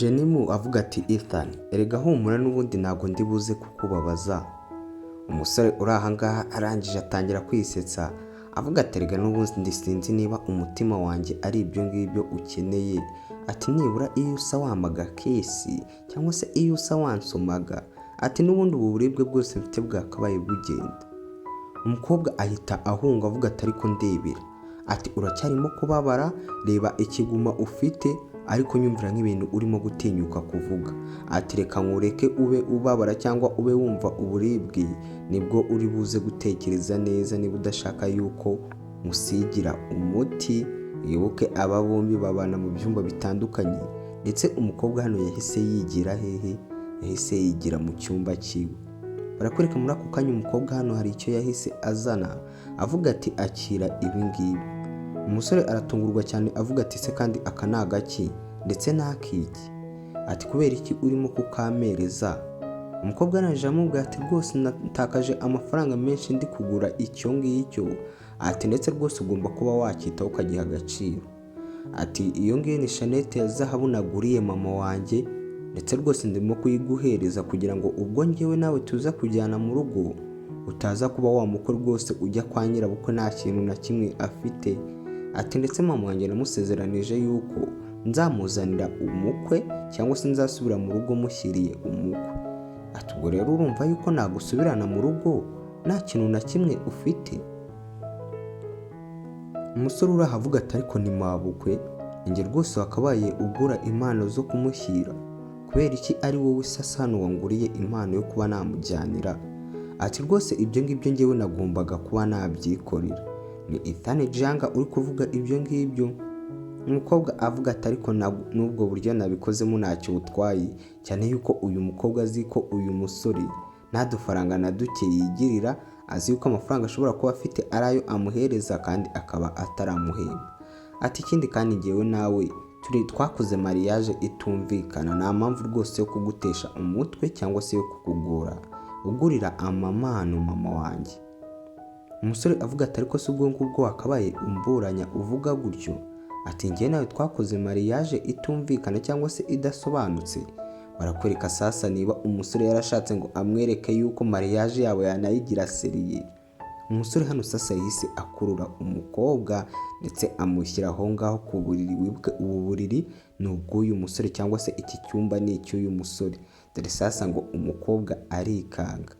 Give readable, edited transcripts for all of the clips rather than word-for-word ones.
Jenny avuga ati Ethan, erega humura n'ubundi ntago ndi buze kukubabaza. Umusore uri ahangaha arangije atangira kwisetsa avuga ati erega n'ubundi sinzi niba umutima wanjye ari ibyo ngibyo ukeneye. Ati nibura iyo usa wamaga kesi cyangwa se iyo usa wansomaga, ati n'ubundi ubu buribwe bwose mfite bwakabaye bugenda. Umukobwa ahita ahunga avuga ati ariko ndebera, ati uracyarimo kubabara, reba ikiguma ufite ariko nyumvira nk'ibintu urimo gutinyuka kuvuga. Ati reka nkureke ube ubabara cyangwa ube wumva uburibwe, nibwo uri buze gutekereza neza niba udashaka yuko musigira umuti. Wibuke aba bombi babana mu byumba bitandukanye, ndetse umukobwa hano yahise yigira hehe? Yahise yigira mu cyumba cyiwe. Barakwereka muri ako kanya umukobwa hano hari icyo yahise azana avuga ati akira ibi ngibi. Umusore aratungurwa cyane avuga ati se kandi aka ni agaki ndetse n'akiki? Ati kubera iki urimo kukamereza? Umukobwa arangije amubwira ati rwose natakaje amafaranga menshi ndi kugura icyo ngicyo. Ati ndetse rwose ugomba kuba wakitaho ukagiha agaciro. Ati iyo ngiyo ni shanete ya zahabu naguriye mama wanjye, ndetse rwose ndimo kuyiguhereza kugira ngo ubwo njyewe nawe tuza kujyana mu rugo utaza kuba wa mukwe rwose ujya kwa nyirabukwe nta kintu na kimwe afite. Ati ndetse mama wanjye namusezeranije yuko nzamuzanira umukwe cyangwa se nzasubira mu rugo mushyiriye umukwe. Ati ubwo rero urumva yuko nagusubirana mu rugo nta kintu na kimwe ufite? Umusore urahavuga ati ariko ni mabukwe, njye rwose wakabaye ugura impano zo kumushyira, kubera iki ari wowe sasa hano wanguriye impano yo kuba namujyanira? Ati rwose ibyo ngibyo njyewe nagombaga kuba nabyikorera. Ni Ethan Janga uri kuvuga ibyo ngibyo. Umukobwa avuga ati ariko n'ubwo buryo nabikozemo ntacyo butwaye, cyane yuko uyu mukobwa azi ko uyu musore nta dufaranga na duke yigirira, azi yuko amafaranga ashobora kuba afite ari ayo amuhereza kandi akaba ataramuhemba. Ati ikindi kandi njyewe nawe twakoze mariage itumvikana, nta mpamvu rwose yo kugutesha umutwe cyangwa se yo kukugora ugurira amamano mama wanjye. Umusore avuga ati ariko se ubwo ngubwo wakabaye umburanya uvuga gutyo? Ati njye nawe twakoze mariage itumvikana cyangwa se idasobanutse. Barakwereka sasa niba umusore yarashatse ngo amwereke yuko mariage yabo yanayigira seriye. Umusore hano sasa yahise akurura umukobwa ndetse amushyira aho ngaho ku buriri. Wibuke ubu buriri ni ubw'uyu musore cyangwa se iki cyumba ni icy'uyu musore. Dore sasa ngo umukobwa arikanga.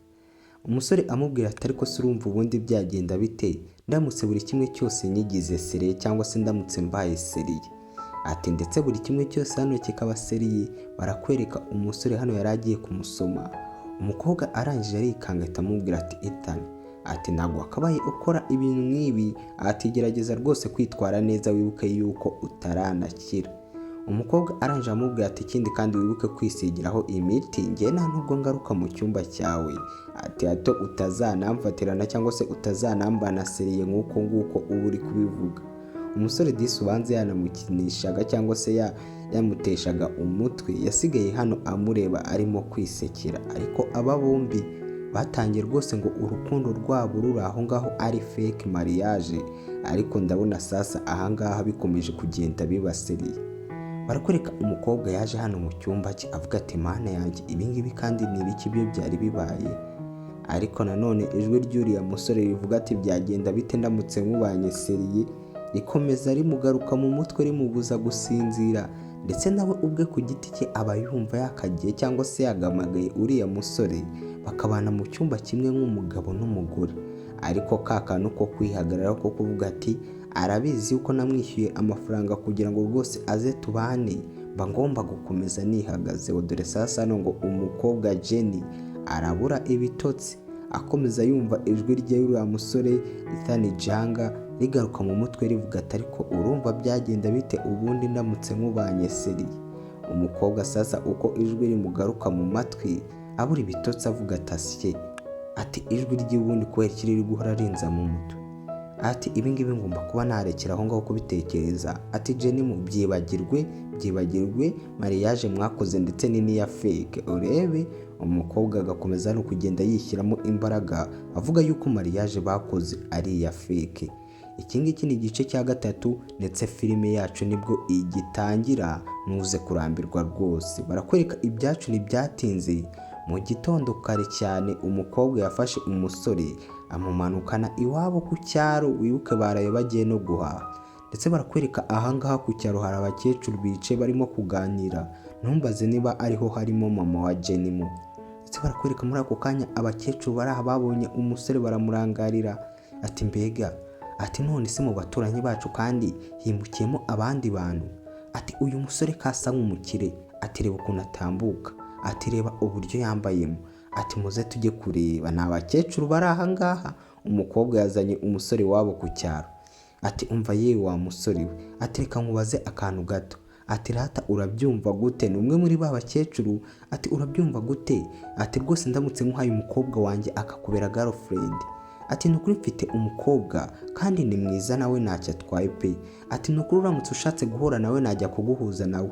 Umusore amubwira ati ariko se urumva ubundi byagenda bite ndamutse buri kimwe cyose nyigize seriye cyangwa se ndamutse mbaye seriye? Ati ndetse buri kimwe cyose hano kikaba seriye. Barakwereka umusore hano yari agiye kumusoma. Umukobwa arangije arikanga ahita amubwira ati Ethan, ati ntabwo wakabaye ukora ibintu nk'ibi. Ati gerageza rwose kwitwara neza, wibuke yuko utaranakira. Umukobwa arangije amubwira ati ikindi kandi wibuke kwisigiraho imiti, njye nta nubwo ngaruka mu cyumba cyawe. Ati hato utazanamfatirana cyangwa se utazanambana seriye nk'uko nguko uba uri kubivuga. Umusore disi ubanze yanamukinishaga cyangwa se yamuteshaga umutwe, yasigaye hano amureba arimo kwisekera. Ariko aba bombi batangiye rwose ngo urukundo rwabo ruri aho ngaho ari fake mariage, ariko ndabona sasa ahangaha bikomeje kugenda bibaseriye. Barakwereka umukobwa yaje hano mu cyumba cye avuga ati mana yanjye ibi ngibi kandi ni ibiki byo byari bibaye? Ariko nanone ijwi ry'uriya musore rivuga ati byagenda bite ndamutse nkubanye seriye, rikomeza rimugaruka mu mutwe rimubuza gusinzira. Ndetse nawe ubwe ku giti cye aba yumva yakagiye cyangwa se yagamagaye uriya musore bakabana mu cyumba kimwe nk'umugabo n'umugore. Ariko ka kantu ko kwihagararaho ko kuvuga ati arabizi yuko namwishyuye amafaranga kugira ngo rwose aze tubane, mba ngomba gukomeza nihagaze. Dore sasa hano ngo umukobwa Jenny arabura ibitotsi akomeza yumva ijwi ry'uriya musore Ethan Janga rigaruka mu mutwe rivuga ati ariko urumva byagenda bite ubundi ndamutse nkubanye seriye? Umukobwa sasa uko ijwi rimugaruka mu matwi abura ibitotsi avuga ati asye, ati ijwi ry'ubundi kubera ikiri guhora rinza mu mutwe. Ati ibi ngibi ngomba kuba narekera aho ngaho kubitekereza. Ati Jenny byibagirwe mariage mwakoze ndetse ni niya fake urebe. Umukobwa agakomeza no kugenda yishyiramo imbaraga avuga yuko mariage bakoze ari iya fake. iki ngiki ni igice cya gatatu ndetse filime yacu nibwo igitangira, ntuze kurambirwa rwose. Barakwereka ibyacu ntibyatinze. Mu gitondo kare cyane umukobwa yafashe umusore amumanukana iwabo ku cyaro, wibuke baraye bagiye no guhaha. Ndetse barakwereka ahangaha ku cyaro hari abakecuru bicaye barimo kuganira, ntumbaze niba ariho harimo mama wa Jenny. Ndetse barakwereka muri ako kanya abakecuru bari aha babonye umusore baramurangarira, ati mbega, ati none se mu baturanyi bacu kandi himukiyemo abandi bantu, ati uyu musore kasa nk'umukire, ati reba ukuntu atambuka, ati reba uburyo yambayemo, ati muze tujye kureba. Ni abakecuru bari aha ngaha, umukobwa yazanye umusore wabo ku cyaro. Ati umva yewe wa musore we, ati reka nkubaze akantu gato, ati rata urabyumva gute? Ni umwe muri ba bakecuru, ati urabyumva gute? Ati rwose ndamutse nkuhaye umukobwa wanjye akakubera girlfriend, ati nukuri mfite umukobwa kandi ni mwiza nawe ntacyo atwaye pe, ati nukuri uramutse ushatse guhura nawe najya kuguhuza nawe.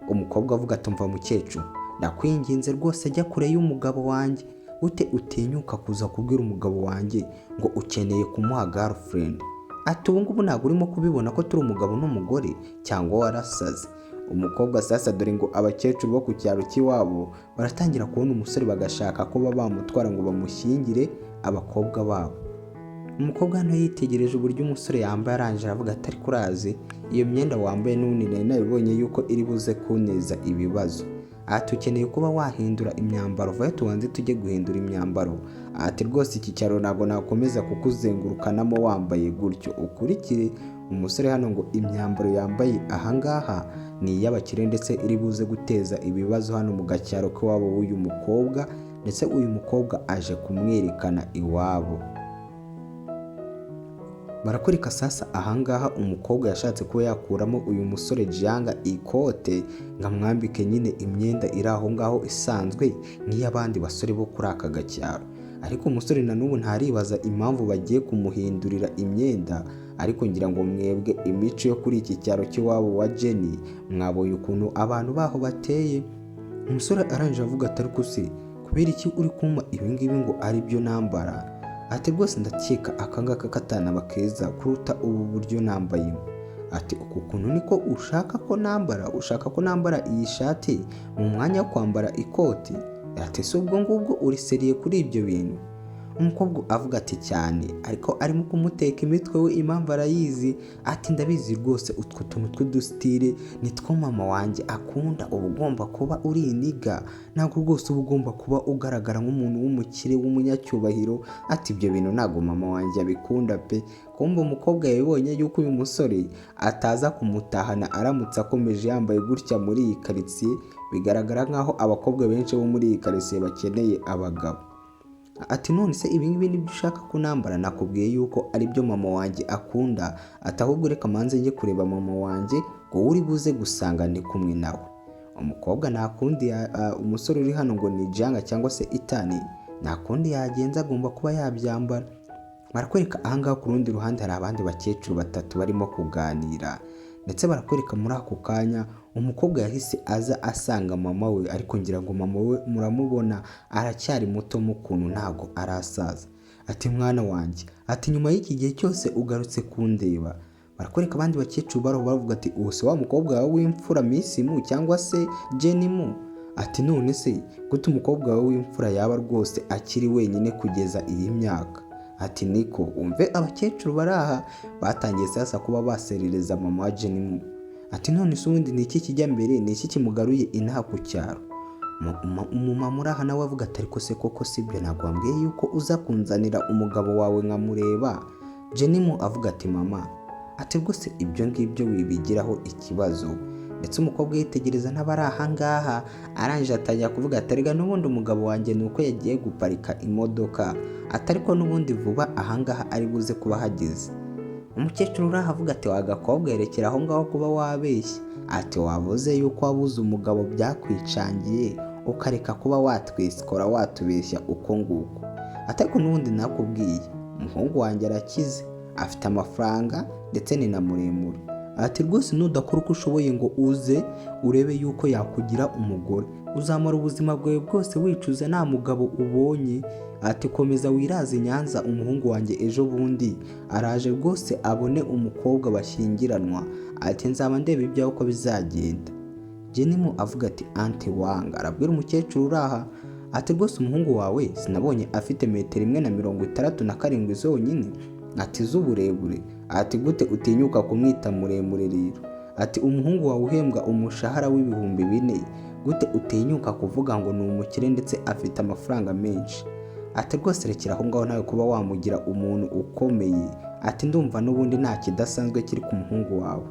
Umukobwa avuga ati umva mukecuru, ndakwinginze rwose jya kure y'umugabo wanjye, ute utinyuka kuza kubwira umugabo wanjye ngo ukeneye kumuha girlfriend? Ati ubu ngubu ntabwo urimo kubibona ko turi umugabo n'umugore cyangwa warasaze? Umukobwa sasa dore ngo abakecuru bo ku cyaro cy'iwabo baratangira kubona umusore bagashaka ko bamutwara ngo bamushyingire abakobwa babo. Umukobwa hano yitegereje uburyo umusore yambaye arangije aravuga ati ariko urazi iyo myenda wambaye n'ubundi nari nabibonye yuko iri buze kuneza ibibazo, ati ukeneye kuba wahindura imyambaro, vayo tubanze tujye guhindura imyambaro. Ati rwose iki cyaro ntabwo nakomeza kukuzengurukanamo wambaye gutyo, ukurikire. Umusore hano ngo imyambaro yambaye ahangaha ni iy'abakire ndetse iri buze guteza ibibazo hano mu gacyaro k'iwabo w'uyu mukobwa, ndetse uyu mukobwa aje kumwerekana iwabo. Barakwereka sasa ahangaha umukobwa yashatse kuba yakuramo uyu musore Jianga ikote ngo amwambike nyine imyenda iri aho ngaho isanzwe nk'iy'abandi basore bo kuri aka gacyaro, ariko umusore na n'ubu ntaribaza impamvu bagiye kumuhindurira imyenda. Ariko ngira ngo mwebwe imico yo kuri iki cyaro cy'iwabo wa Jenny mwabonye ukuntu abantu baho bateye. Umusore arangije avuga ati ariko se kubera iki uri kumpa ibi ngibi ngo ari byo nambara? Ati rwose ndakeka akangaka katanaba keza kuruta ubu buryo nambayemo. Ati uku kuntu niko ushaka ko nambara? Ushaka ko nambara iyi shati mu mwanya wo kwambara ikoti? Ati se ubwo ngubwo uri seriye kuri ibyo bintu? Umukobwa avuga ati cyane, ariko arimo kumuteka imitwe we impamvu arayizi. Ati ndabizi rwose utwo tuntu tw'udusitire nitwo mama wanjye akunda, uba ugomba kuba uri iniga, ntabwo rwose uba ugomba kuba ugaragara nk'umuntu w'umukire w'umunyacyubahiro. Ati ibyo bintu ntabwo mama wanjye abikunda pe. Kumva umukobwa yabibonye yuko uyu musore ataza kumutahana aramutse akomeje yambaye gutya muri iyi karitsiye, bigaragara nk'aho abakobwa benshi bo muri iyi karitsiye bakeneye abagabo. Ati none se ibi ngibi nibyo ushaka kunambara? Nakubwiye yuko ari byo mama wanjye akunda. Ati ahubwo reka manze njye kureba mama wanjye ngo uri buze gusanga ni kumwe nawe. Umukobwa nakundi umusore uri hano ngo ni Jianga cyangwa se Itani, nakundi yagenza agomba kuba yabyambara. Barakwereka ahangaha ku rundi ruhande hari abandi bakecuru batatu barimo kuganira, ndetse barakwereka muri ako kanya umukobwa yahise aza asanga mama we, ariko ngira ngo mama we muramubona aracyari muto mu kuntu ntago arasaza. Ati mwana wanjye, ati nyuma y'iki gihe cyose ugarutse kundeba. Barakwereka abandi bakecuru baravuga ati uwo se wa mukobwa wawe w'imfura Misimu cyangwa se Jenny? Ati none se gute umukobwa wawe w'imfura yaba rwose akiri wenyine kugeza iyi myaka? Ati niko umve abakecuru baraha batangiye sasa kuba baserereza mama wa Jenny. Ati none se ubundi ni iki kijya mbere, ni iki kimugaruye inaha ku cyaro? Umumama uraha nawe avuga ati ariko se koko sibyo ntabwo wambwiye yuko uza kunzanira umugabo wawe nkamureba? Jenny avuga ati mama, ati rwose ibyo ngibyo wibigiraho ikibazo. Ndetse umukobwa yitegereza n'abari aha ngaha arangije atangira kuvuga ati rega n'ubundi umugabo wanjye nuko yagiye guparika imodoka, atariko n'ubundi vuba aha ngaha ari buze kuba hageze. Umukecuru uraha avuga ati wagakobwa yerekera aho ngaho kuba wabeshya. Ati wavuze yuko wabuze umugabo byakwicangiye ukareka kuba watwisikora watubeshya uko nguko. Atariko n'ubundi nakubwiye umuhungu wanjye arakize, afite amafaranga ndetse ni na muremure. Ati rwose nudakora uko ushoboye ngo uze urebe yuko yakugira umugore, uzamara ubuzima bwawe bwose wicuza nta mugabo ubonye. ati komeza wiraze i Nyanza, umuhungu wanjye ejo bundi araje rwose abone umukobwa bashyingiranwa, ati nzaba ndeba ibyawe uko bizagenda. Jenny avuga ati anti Wanga arabwira umukecuru uraha ati rwose umuhungu wawe sinabonye afite metero 1.67 zonyine, ati z'uburebure, ati gute utinyuka kumwita muremure rero, ati umuhungu wawe uhembwa umushahara w'ibihumbi 4, gute utinyuka kuvuga ngo ni umukire ndetse afite amafaranga menshi, ati rwose rekera aho ngaho nawe kuba wamugira umuntu ukomeye, ati ndumva n'ubundi nta kidasanzwe kiri ku muhungu wawe,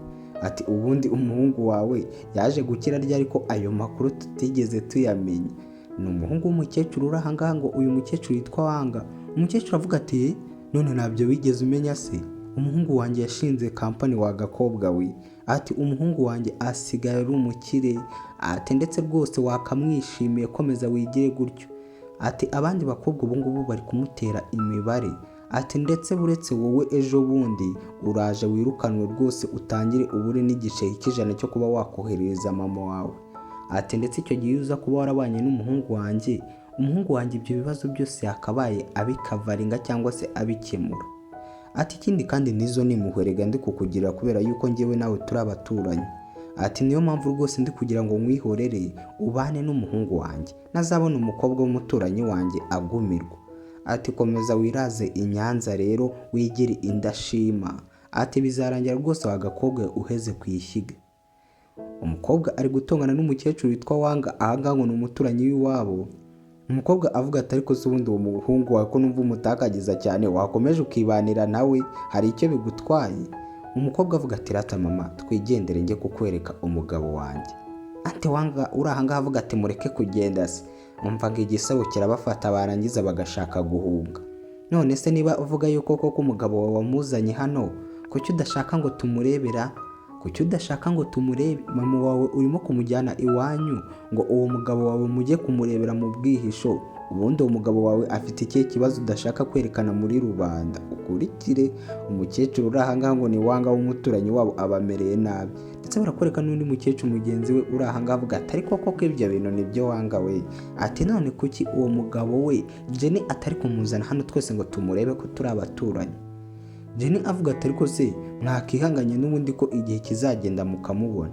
ati ubundi umuhungu wawe yaje gukira ryari ko ayo makuru tutigeze tuyamenya. Ni umuhungu w'umukecuru uri ahangaha ngo uyu mukecuru yitwa Wanga. Umukecuru avuga ati none ntabyo wigeze umenya se, umuhungu wanjye yashinze kampani wa gakobwa we, ati umuhungu wanjye asigaye ari umukire, ati ndetse rwose wakamwishimiye, komeza wigire gutyo, ati abandi bakobwa ubu ngubu bari kumutera imibare, ati ndetse buretse wowe ejo bundi uraje wirukanwe rwose utangire ubure n'igiceri cy'ijana cyo kuba wakohereza mama wawe, ati ndetse icyo gihe uza kuba warabanye n'umuhungu wanjye, umuhungu wanjye ibyo bibazo byose yakabaye abikavaringa cyangwa se abikemura, ati ikindi kandi nizo ni muhwerega ndi kukugira kubera yuko njyewe nawe turi abaturanyi, ati niyo mpamvu rwose ndi kugira ngo mwihorere ubane n'umuhungu wanjye, nazabona umukobwa w'umuturanyi wanjye agumirwa, ati komeza wiraze i Nyanza rero wigire indashima, ati bizarangira rwose wagakobwa uheze kwishyiga. Umukobwa ari gutongana n'umukecuru witwa Wanga ahangaha ngo ni umuturanyi w'iwabo. Umukobwa avuga ati ariko se ubundi uwo muhungu wawe ko numva umutakagiza cyane, wakomeje ukibanira nawe hari icyo bigutwaye? Umukobwa avuga ati rata mama twigendere njye kukwereka umugabo wanjye. Ati Wanga uri ahangaha avuga ati mureke kugenda se, umvaga igisabo kirabafata barangiza bagashaka guhunga. None se niba uvuga yuko koko umugabo wawe wamuzanye hano, kuki udashaka ngo tumurebera? Kuki udashaka ngo tumurebe? Mama wawe urimo kumujyana iwanyu ngo uwo mugabo wawe mujye kumurebera mu bwihisho, ubundi uwo mugabo wawe afite ikihe kibazo udashaka kwerekana muri rubanda? Ukurikire umukecuru uri ahangaha ngo ni Wanga w'umuturanyi wabo abamereye nabi, ndetse barakwereka n'undi mukecuru mugenzi we uri ahangaha avuga ati ariko koko ibyo bintu nibyo Wanga we, ati none kuki uwo mugabo we Jenny atari kumuzana hano twese ngo tumurebe ko turi abaturanyi? Jenny avuga ati ariko se mwakihanganye n'ubundi ko igihe kizagenda mukamubona?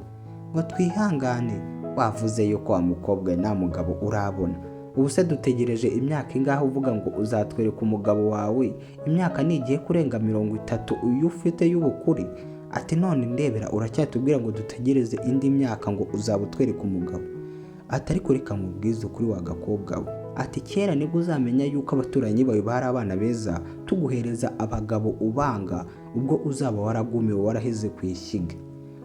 Ngo twihangane, wavuze yuko wa mukobwa nta mugabo urabona, ubu se dutegereje imyaka ingahe uvuga ngo uzatwereka umugabo wawe? Imyaka nigiye kurenga 30 uyu ufite y'ubukuri, ati none ndebera uracyatubwira ngo dutegereze indi myaka ngo uzabutwereka umugabo? Ati ariko reka mubwize ukuri wa gakobwa we, ati kera nibwo uzamenya yuko abaturanyi bawe bari abana beza, tuguhereza abagabo ubanga ubwo uzaba waragumiwe waraheze kwishyiga.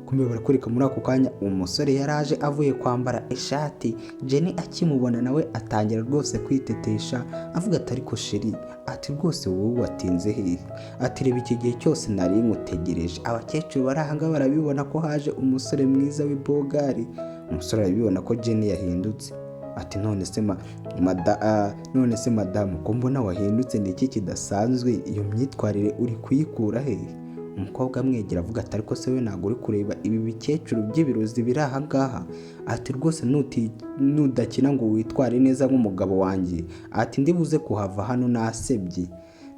Kumbe barakwereka muri ako kanya umusore yaraje avuye kwambara ishati. Jenny akimubona nawe atangira rwose kwitetesha avuga ati ariko sheri, ati rwose wowe watinze hehe? Ati reba iki gihe cyose nari nkutegereje. Abakecuru bari ahangaha barabibona ko haje umusore mwiza w'ibogari. Umusore arabibona ko Jenny yahindutse. Ati none se madamu ko mbona wahindutse, ni iki kidasanzwe? Iyo myitwarire uri kuyikura hehe? Umukobwa amwegera avuga ati ariko se we ntabwo uri kureba ibi bikecuru by'ibirozi biri ahangaha? Ati rwose nudakina ngo witware neza nk'umugabo wanjye, ati ndibuze kuhava hano nasebye.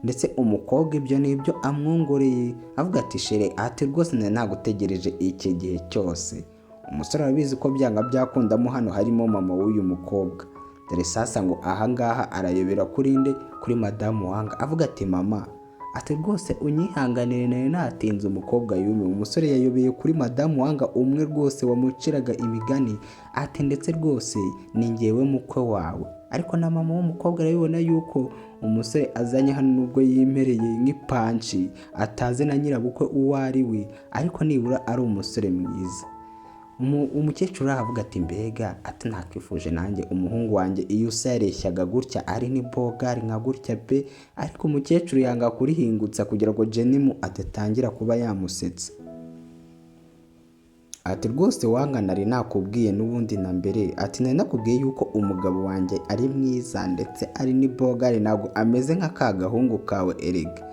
Ndetse umukobwa ibyo nibyo amwongoreye avuga ati shere, ati rwose nagutegereje iki gihe cyose. Umusore arabizi ko byanga byakundamo hano harimo mama w'uyu mukobwa. Dore sasa ngo ahangaha arayobera kuri madamu Wanga avuga ati mama, ati rwose unyihanganire nawe natinze. Umukobwa yumiwe. Umusore yayobeye kuri madamu Wanga umwe rwose wamuciraga imigani, ati ndetse rwose ni njyewe mukwe wawe. Ariko na mama w'umukobwa arabibona yuko umusore azanye hano nubwo yimereye nk'ipanci, atazi na nyirabukwe uwo ari we, ariko nibura ari umusore mwiza. Umukecuru aravuga ati mbega, ati nakifuje nanjye umuhungu wanjye iyo usareshyaga gutya ari ni bogari nka gutya pe. Ariko umukecuru yanga kurihingutsa kugira ngo Jenny adatangira kuba yamusetsa. Ati rwose Wanga nari nakubwiye n'ubundi na mbere, ati nari nakubwiye yuko umugabo wanjye ari mwiza ndetse ari ni bogari, ntabwo ameze nka ka gahungu kawe erega.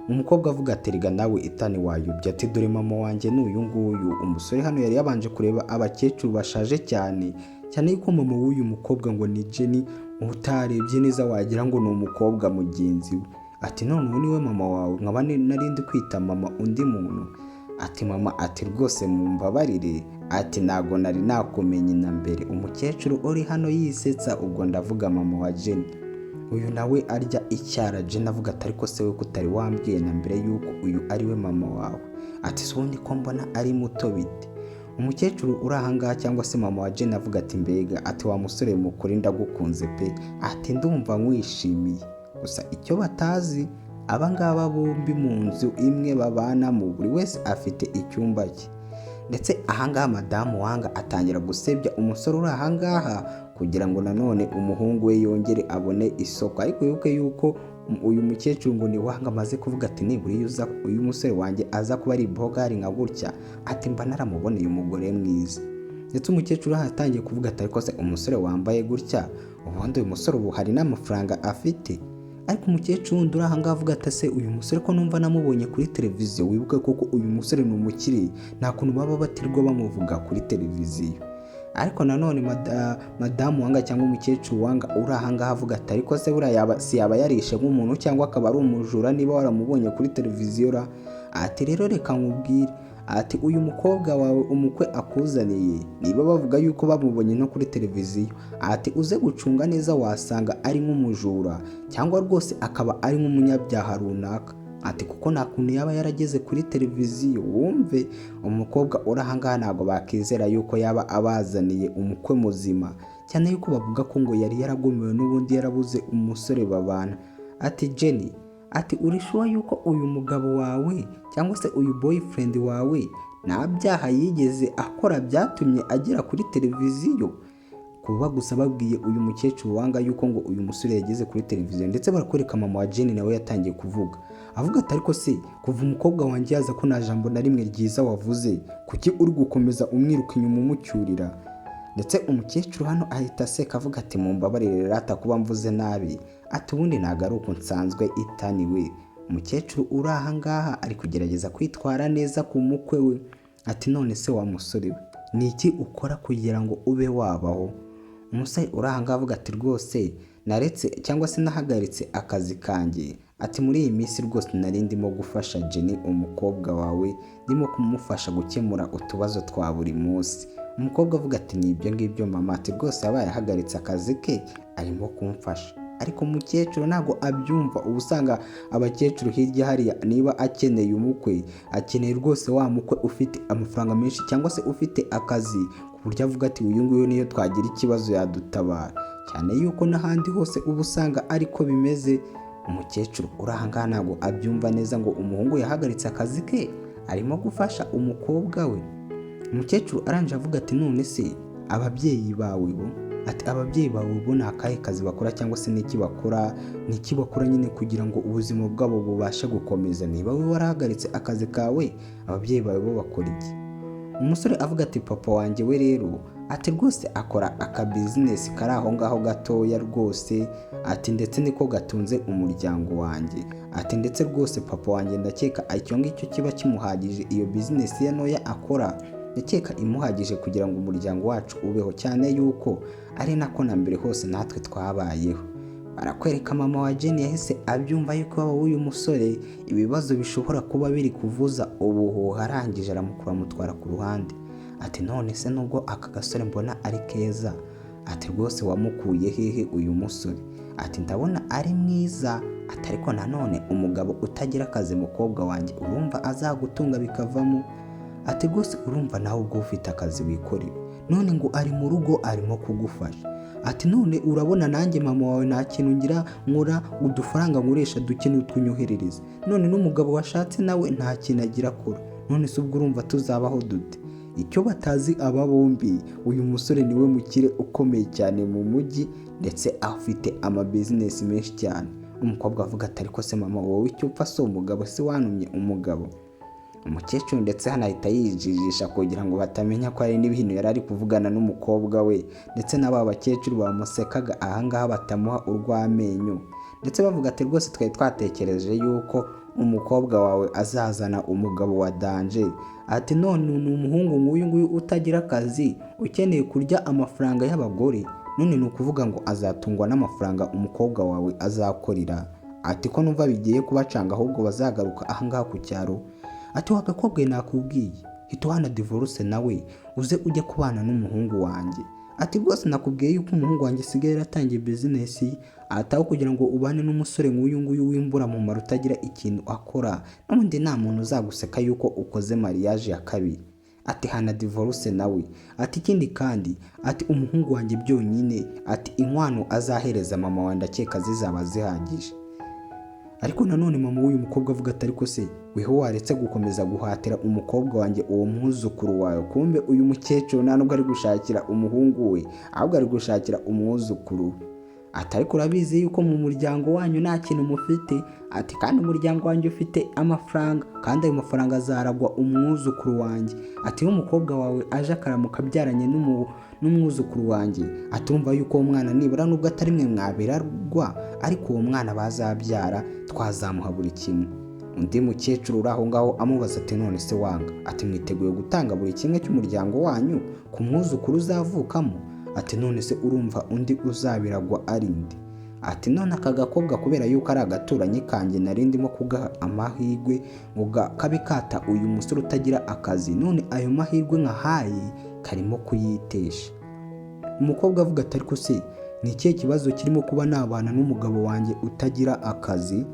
Umukobwa avuga ati riga nawe itani wayobye, ati dore mama wanjye n'uyu nguyu. Umusore hano yari yabanje kureba abakecuru bashaje cyane cyane yuko mama w'uyu mukobwa ngo ni Jenny, utarebye neza wagira ngo ni umukobwa mugenzi we. Ati none ubu niwe mama wawe, nkaba narindi kwita mama undi muntu. Ati mama, ati rwose mumbabarire, ati ntago nari nakumenye na mbere. Umukecuru uri hano yisetsa, ubwo ndavuga mama wa Jenny. Uyu nawe arya icyara. Jenny avuga ati ariko se we kutari wambwiye na mbere yuko uyu ari we mama wawe? Ati so ubundi ko mbona ari muto bite? Umukecuru uri ahangaha cyangwa se mama wa Jenny avuga ati mbega, ati wa musore mukuri ndagukunze pe, ati ndumva nkwishimiye. Gusa icyo batazi, abangaba bombi mu nzu imwe babanamo, buri wese afite icyumba cye. Ndetse ahangaha madamu wanga atangira gusebya umusore uri ahangaha kugira ngo nanone umuhungu we yongere abone isoko. Ariko yuko uyu mukecuru ngo ni wanga amaze kuvuga ati nibura uyu musore wanjye aza kuba ari bogari nka gutya, ati mba naramuboneye umugore mwiza. Ndetse umukecuru atangiye kuvuga ati ariko se umusore wambaye gutya, ubundi uyu musore ubu hari n'amafaranga afite? Ariko umukecuru wundi uri ahangaha avuga ati se uyu musore ko numva namubonye kuri televiziyo, wibuke koko uyu musore ni umukire, nta kuntu baba batirwa bamuvuga kuri televiziyo. Ariko nanone madamu wanga cyangwa umukecuru wanga uri ahangaha avuga ati ariko se buriya si yaba yarishe nk'umuntu cyangwa akaba ari umujura niba waramubonye kuri televiziyo ra? Ati rero reka nkubwire, ati uyu mukobwa wawe umukwe akuzaniye, niba bavuga yuko bamubonye no kuri televiziyo, ati uze gucunga neza wasanga ari nk'umujura cyangwa rwose akaba ari nk'umunyabyaha runaka. Ati kuko nta kuntu yaba yarageze kuri televiziyo. Wumve umukobwa uri ahangaha ntabwo bakizera yuko yaba abazaniye umukwe muzima, cyane yuko bavuga ko ngo yari yaragomewe n'ubundi yarabuze umusore babana. Ati Jenny, ati urishuwa yuko uyu mugabo wawe cyangwa se uyu boyfriend wawe nta byaha yigeze akora byatumye agera kuri televiziyo? Kuba gusa babwiye uyu mukecuru wanga yuko ngo uyu musore yageze kuri televiziyo, ndetse barakwereka mama wa Jenny nawe yatangiye kuvuga. Avuga ati ariko se kuva umukobwa wanjye yaza ko nta jambo na rimwe ryiza wavuze, kuki uri gukomeza umwiruka inyuma umucyurira? Ndetse umukecuru hano ahita aseka avuga ati mumbabarire rata kuba mvuze nabi, ati ubundi ntago ari uko nsanzwe itaniwe. Umukecuru uri ahangaha ari kugerageza kwitwara neza ku mukwe we. Ati none se wa musore we, ni iki ukora kugira ngo ube wabaho? Umusore uri ahangaha avuga ati rwose naretse cyangwa se nahagaritse akazi kanjye, ati muri iyi minsi rwose nari ndimo gufasha Jenny umukobwa wawe, ndimo kumufasha gukemura utubazo twa buri munsi. Umukobwa avuga ati ni ibyo ngibyo mama, ati rwose yabaye ahagaritse akazi ke arimo kumfasha. Ariko umukecuru ntabwo abyumva. Ubu usanga abakecuru hirya hariya niba akeneye umukwe, akeneye rwose wa mukwe ufite amafaranga menshi cyangwa se ufite akazi ku buryo avuga ati uyu nguyu niyo twagira ikibazo yadutabara, cyane yuko n'ahandi hose ubu usanga ariko bimeze. Umukecuru uri ahangaha ntabwo abyumva neza ngo umuhungu yahagaritse akazi ke arimo gufasha umukobwa we. Umukecuru aranje avuga ati none se ababyeyi bawe bo, ati ababyeyi bawe bo ni akahe kazi bakora cyangwa se n'iki bakora nyine kugira ngo ubuzima bwabo bubashe gukomeza? Niba we warahagaritse akazi kawe, ababyeyi bawe bo bakora iki? Umusore avuga ati papa wanjye we rero, ati rwose akora akabizinesi kari aho ngaho gatoya rwose, ati ndetse niko gatunze umuryango wanjye, ati ndetse rwose papa wanjye ndakeka icyo ngicyo kiba kimuhagije, iyo bizinesi ye ntoya akora ndakeka imuhagije kugira ngo umuryango wacu ubeho, cyane yuko ari nako na mbere hose natwe twabayeho. Barakwereka mama wa Jenny yahise abyumva yuko waba uyu musore ibibazo bishobora kuba biri kuvuza ubuhuha, arangije aramutwara ku ruhande. Ati none se nubwo aka gasore mbona ari keza, ati rwose wamukuye hehe uyu musore? Ati ndabona ari mwiza, ati ariko nanone umugabo utagira akazi mukobwa wanjye urumva azagutunga bikavamo? Ati rwose urumva nawe ubwo ufite akazi wikorera, none ngo ari mu rugo arimo kugufasha. Ati none urabona nanjye mama wawe nta kintu ngira nkora, udufaranga nkoresha duke n'utwunyoherereza, none n'umugabo washatse nawe nta kintu agira akora, none se ubwo urumva tuzabaho dute? Icyo batazi aba bombi, uyu musore niwe mukire ukomeye cyane mu mujyi ndetse afite amabizinesi menshi cyane. Umukobwa avuga ati ariko se mama wowe icyo upfa si umugabo, se wanumye umugabo? Umukecuru ndetse hanahita yijijisha kugira ngo batamenya ko hari n'ibintu yari ari kuvugana n'umukobwa we, ndetse n'aba bakecuru bamusekaga ahangaha batamuha urw'amenyo, ndetse bavuga ati rwose twari twatekereje yuko umukobwa wawe azazana umugabo wa danje, ati none ni umuhungu nguyu utagira akazi ukeneye kurya amafaranga y'abagore, none ni ukuvuga ngo azatungwa n'amafaranga umukobwa wawe azakorera. Ati ko numva bigiye kubacanga ahubwo bazagaruka ahangaha ku cyaro. Ati wagakobwe nakubwiye hita uhana divorce nawe uze ujye kubana n'umuhungu wanjye. Ati rwose nakubwiye yuko umuhungu wanjye asigaye yaratangiye business ataho kugira ngo ubane n'umusore nguyu w'imbura mu mara utagira ikintu akora, n'ubundi nta muntu uzaguseka yuko ukoze mariage ya kabiri. Ati hana divorce nawe. Ati ikindi kandi ati umuhungu wanjye byonyine ati inkwano azahereza mama wanjye ndakeka zizaba zihagije. Ariko nanone mama w'uyu mukobwa avuga ati ariko se weho waretse gukomeza guhatira umukobwa wanjye uwo mwuzukuru wawe, kumbe uyu mukecuru nta nubwo ari gushakira umuhungu we ahubwo ari gushakira umwuzukuru. Ati ariko urabizi yuko mu muryango wanyu nta kintu mufite, ati kandi umuryango wanjye ufite amafaranga kandi ayo mafaranga azaragwa umwuzukuru wanjye. Ati iyo umukobwa wawe aje akaramuka abyaranye n'umwuzukuru wanjye, ati urumva yuko uwo mwana nibura nubwo atari mwe mwabirarwa ariko uwo mwana bazabyara twazamuha buri kimwe. Undi mukecuru uri aho ngaho amubaza ati none se wanga, ati mwiteguye gutanga buri kimwe cy'umuryango wanyu ku mwuzukuru uzavukamo? Ati none se urumva undi uzabiragwa ari nde? Ati none aka gakobwa kubera yuko ari agaturanyi kanjye nari ndimo kugaha amahirwe ngo kabe kata uyu musore utagira akazi, none ayo mahirwe nkahaye karimo kuyitesha. Umukobwa avuga ati ariko se ni ikihe kibazo kirimo kuba nabana n'umugabo wanjye utagira akazi?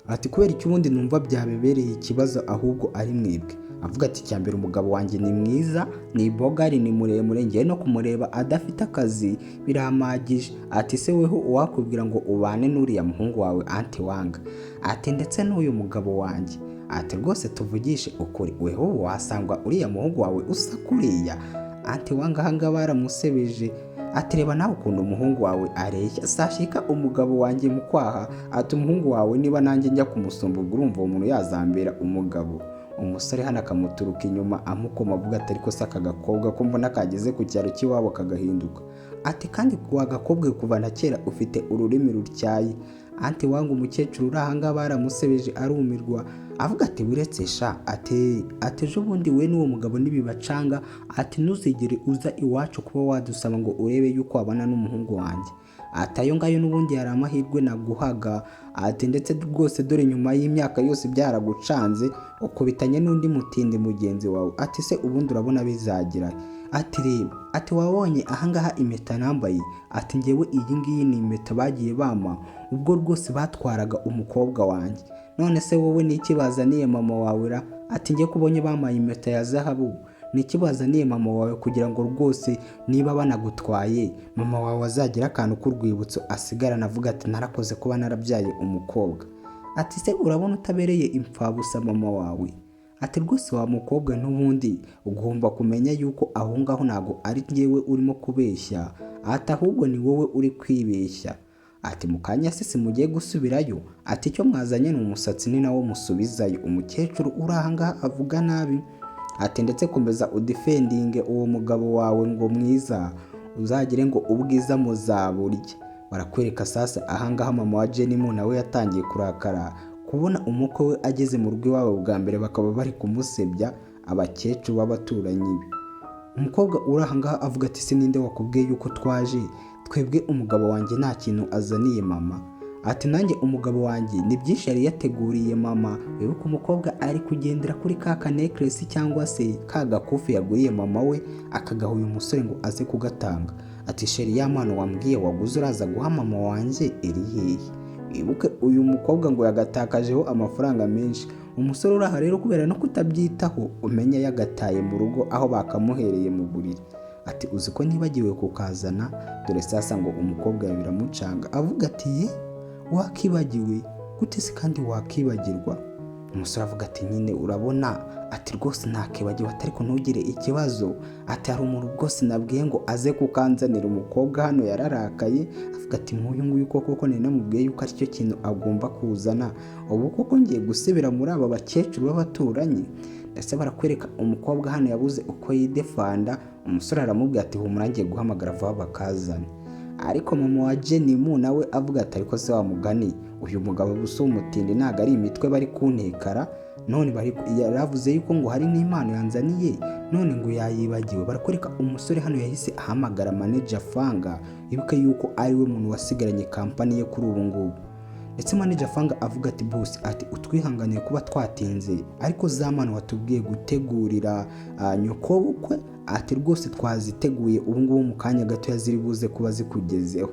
Ati kubera iki ubundi numva byabebereye ikibazo ahubwo ari mwebwe. Avuga ati cyambere umugabo wanjye ni mwiza, ni bogari, ni muremure, ngiye no kumureba adafite akazi biramagije. Ati se weho uwakubwira ngo ubane n'uriya muhungu wawe anti wanga? Ati ndetse n'uyu mugabo wanjye. Ati rwose tuvugishe ukuri weho wasangwa uriya muhungu wawe usa kuriya? Anti wanga ahanga baramusebeje. Ati reba nawe ukuntu umuhungu wawe areshya, sashika umugabo wanjye mu kwaha. Ati umuhungu wawe niba nanjye njya kumusumba urumva uwo muntu yazambera umugabo. Umusore hano akamuturuka inyuma amukoma avuga ati ariko se aka gakobwa ko mbona kageze ku cyaro cy'iwabo kagahinduka. Ati kandi wa gakobwa kuva na kera ufite ururimi rutyaye. Anti wanga umukecuru uri ahanga baramusebeje arumirwa avuga ati buretse sha, ati ejo bundi we n'uwo mugabo nibibacanga, ati ntuzigere uza iwacu kuba wadusaba ngo urebe yuko wabana n'umuhungu wanjye. Ati ayo ngayo n'ubundi yari amahirwe naguhaga. Ati ndetse rwose dore nyuma y'imyaka yose byaragucanze ukubitanye n'undi mutindi mugenzi wawe. Ati se ubundi urabona bizagira? Ati reba, ati wabonye ahangaha impeta nambaye? Ati ngewe iyi ngiyi ni impeta bagiye bama ubwo rwose batwaraga umukobwa wanjye. None se wowe ni iki bazaniye mama wawe ra? Ati ngiye kubonye bamaye impeta ya zahabu, ni iki bazaniye mama wawe kugira ngo rwose niba banagutwaye mama wawe azagira akantu k'urwibutso asigarana avuga ati narakoze kuba narabyaye umukobwa. Ati se urabona utabereye impfabusa mama wawe? Ati rwose wa mukobwa n'ubundi ugomba kumenya yuko aho ngaho ntago ari njyewe urimo kubeshya, ati ahubwo ni wowe uri kwibeshya. Ati mukanya se mugiye gusubirayo? Ati icyo mwazanye ni umusatsi ni nawo musubizayo. Umukecuru uri ahangaha avuga nabi. Ati ndetse komeza udefendinge uwo mugabo wawe ngo mwiza uzagire ngo ubwiza muzaburya. Barakwereka sasa ahangaha mama wa Jenny mu nawe yatangiye kurakara kubona umukwe we ageze mu rugo iwabo bwa mbere bakaba bari kumusebya abakecuru b'abaturanyi be. Umukobwa uri ahangaha avuga ati se ninde wakubwiye yuko twaje? Twebwe umugabo wanjye nta kintu azaniye mama. Ati nanjye umugabo wanjye ni byinshi yari yateguriye mama. Wibuka umukobwa ari kugendera kuri ka necklace cyangwa se ka gakufi yaguriye mama we akagaha uyu musore ngo aze kugatanga. Ati sheri ya mpano wambwiye waguze uraza guha mama wanjye iri hehe? Wibuke uyu mukobwa ngo yagatakajeho amafaranga menshi. Umusore uraha rero kubera no kutabyitaho umenya yagataye mu rugo aho bakamuhereye mu buriri. Ati uzi ko nibagiwe kukazana? Dore sasa ngo umukobwa biramucanga avuga ati ye wakibagiwe gute se kandi wakibagirwa? Umusore avuga ati nyine urabona. Ati rwose ntakibagiwe, ariko ntugire ikibazo. Ati hari umuntu rwose nabwiye ngo aze kukanzanira. Umukobwa hano yararakaye avuga ati nk'uyu nguyu koko nari namubwiye yuko aricyo kintu agomba kuzana, ubu koko ngiye gusubira muri aba bakecuru b'abaturanyi? Ndetse barakwereka umukobwa hano yabuze uko yidefanda. Umusore aramubwira ati humura ngiye guhamagara vuba bakazana. ariko mama wa Jenny Mu nawe avuga ati ariko se wa mugani uyu mugabo buso umutindi ntago ari imitwe bari kuntekara, none yaravuze yuko ngo hari n'impano yanzaniye none ngo yayibagiwe. Barakwereka umusore hano yahise ahamagara manager Fanga, ibuke yuko ari we muntu wasigaranye kampani ye kuri ubu ngubu. Ndetse manager Fanga avuga ati boss ati utwihanganiye kuba twatinze, ariko za mpano watubwiye gutegurira nyoko bukwe ati rwose twaziteguye ubu ngubu mu kanya gato yaziri buze kuba zikugezeho.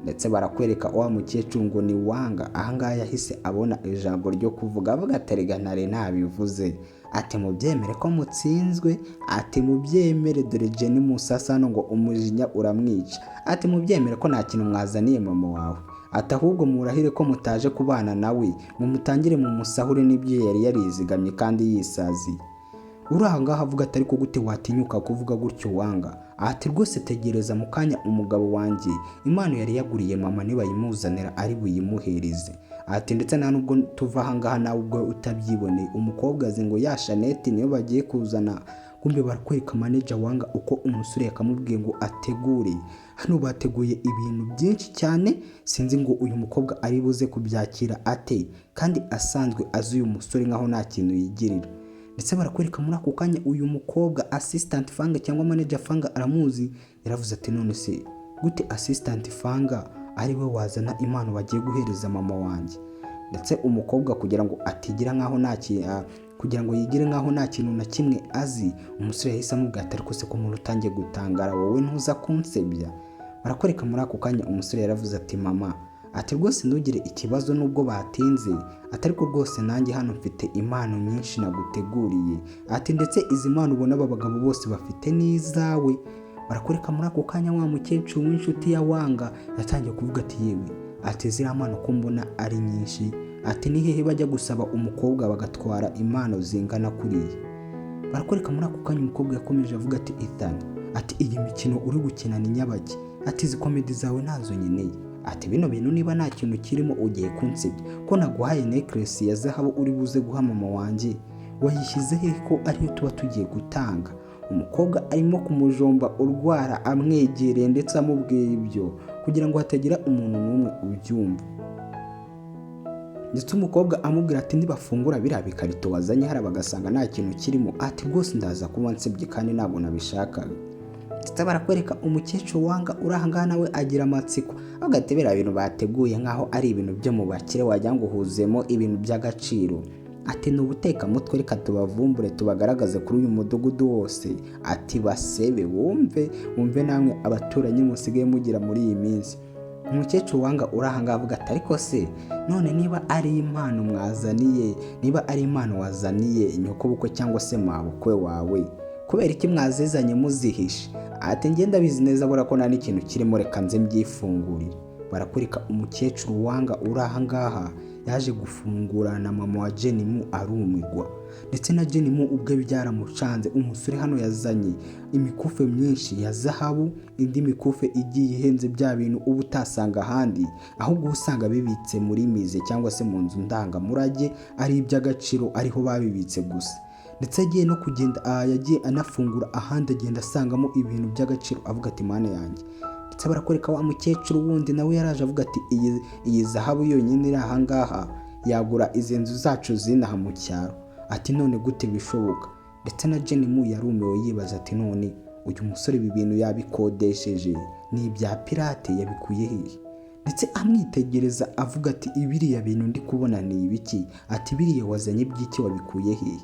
Ndetse barakwereka wa mukecuru ngo ni Wanga, ahangaha yahise abona ijambo ryo kuvuga avuga aterega ntare nabivuze ati mubyemere ko mutsinzwe, ati mubyemere dore Jenny Mu sasa ngo umujinya uramwica, ati mubyemere ko nta kintu mwazaniye mama wawe, ati ahubwo murahire ko mutaje kubana nawe ngo mutangire mu musahure n'ibyo yari yarizigamye kandi yisaziye. Urahangaha avuga ati ariko gute watinyuka kuvuga gutyo Wanga, ati rwose tegereza mu kanya umugabo wanjye impano yari yaguriye mama niba yimuzanira ari buyimuhereze, ati ndetse nta nubwo tuva ahangaha nawe ubwo utabyiboneye umukobwa azi ngo ya Shanette niyo bagiye kuzana. Kumbe barakwereka manager Wanga uko umusore yakamubwiye ngo ategure. Hano bateguye ibintu byinshi cyane, sinzi ngo uyu mukobwa ari buze kubyakira ate, kandi asanzwe azi uyu musore nkaho nta kintu yigirira. Ndetse barakwereka muri ako kanya uyu mukobwa assistant Fanga cyangwa manager Fanga aramuzi, yaravuze ati none se gute assistant Fanga ari we wazana impano bagiye guhereza mama wanjye. Ndetse umukobwa kugira ngo atigira nkaho kugira ngo yigire nkaho nta kintu na kimwe azi, umusore yahise amubwira ati ariko se ko umuntu utangiye gutangara wowe ntuza kunsebya. Barakwereka muri ako kanya umusore yaravuze ati mama ati rwose ntugire ikibazo nubwo batinze, ati ariko rwose nanjye hano mfite impano nyinshi naguteguriye, ati ndetse izi mpano ubona aba bagabo bose bafite n'izawe. Barakwereka muri ako kanya wa mukecuru w'inshuti ya Wanga yatangiye kuvuga ati yewe ati ziriya mpano ko mbona ari nyinshi, ati ni hehe bajya gusaba umukobwa bagatwara impano zingana kuriya. Barakwereka muri ako kanya umukobwa yakomeje avuga ati Ethan ati iyi mikino uri gukina ni nyabaki, ati izi komedi zawe nazo nyeneye, ati bino bintu niba nta kintu kirimo ugiye kunsebya ko naguhaye necklace ya zahabu uri buze guha mama wanjye wayishyize he ko ariyo tuba tugiye gutanga. Umukobwa arimo kumujomba urwara amwegereye ndetse amubwiye ibyo kugira ngo hatagira umuntu n'umwe ubyumva. Ndetse umukobwa amubwira ati nibafungura biriya bikarito wazanye hari bagasanga nta kintu kirimo, ati rwose ndaza kuba nsebye kandi ntabwo nabishakaga. Ndetse barakwereka umukecuru Wanga urahangana nawe agira amatsiko agatebera ibintu bateguye nkaho ari ibintu byo mu bakire wagira ngo huzemo ibintu by'agaciro, ati n'ubuteka mutwe reka tubavumbure tubagaragaze kuri uyu mudugudu wose, ati basebe wumve namwe abaturanyi musigaye mugira muri iyi minsi. Umukecuru Wanga urahanga avuga ati ariko se none niba ari impano mwazaniye, niba ari impano wazaniye nyoko bukwe cyangwa se mabukwe wawe, kubera iki mwazizanye muzihishe? Ati ngenda bizi neza bora ko nta n'ikintu kirimo reka nze mbyifungurire. Barakwereka umukecuru Wanga urahangaha yaje gufungurana na mama wa Jenny Mu arumirwa. Ndetse na Jenny Mu ubwe byaramucanze, umusore hano yazanye imikufe myinshi ya zahabu, indi mikufe igiye ihenze bya bintu ubu utasanga ahandi, ahubwo usanga bibitse muri mize cyangwa se mu nzu ndangamurage ari iby'agaciro ariho babibitse gusa. Ndetse agiye no kugenda yagiye anafungura ahandi agenda asangamo ibintu by'agaciro avuga ati mana yanjye. Ndetse barakwereka wa mukecuru wundi nawe yaraje avuga ati iyi zahabu yonyine iri ahangaha yagura izi nzu zacu zinaha mu cyaro, ati none gute bishoboka? Ndetse na Jenny Mu yarumiwe yibaza ati none uyu musore ibi bintu yabikodesheje ni ibya pirate yabikuye hehe? Ndetse amwitegereza avuga ati ibiriya bintu ndi kubona ni ibiki? Ati biriya wazanye by'iki wabikuye hehe?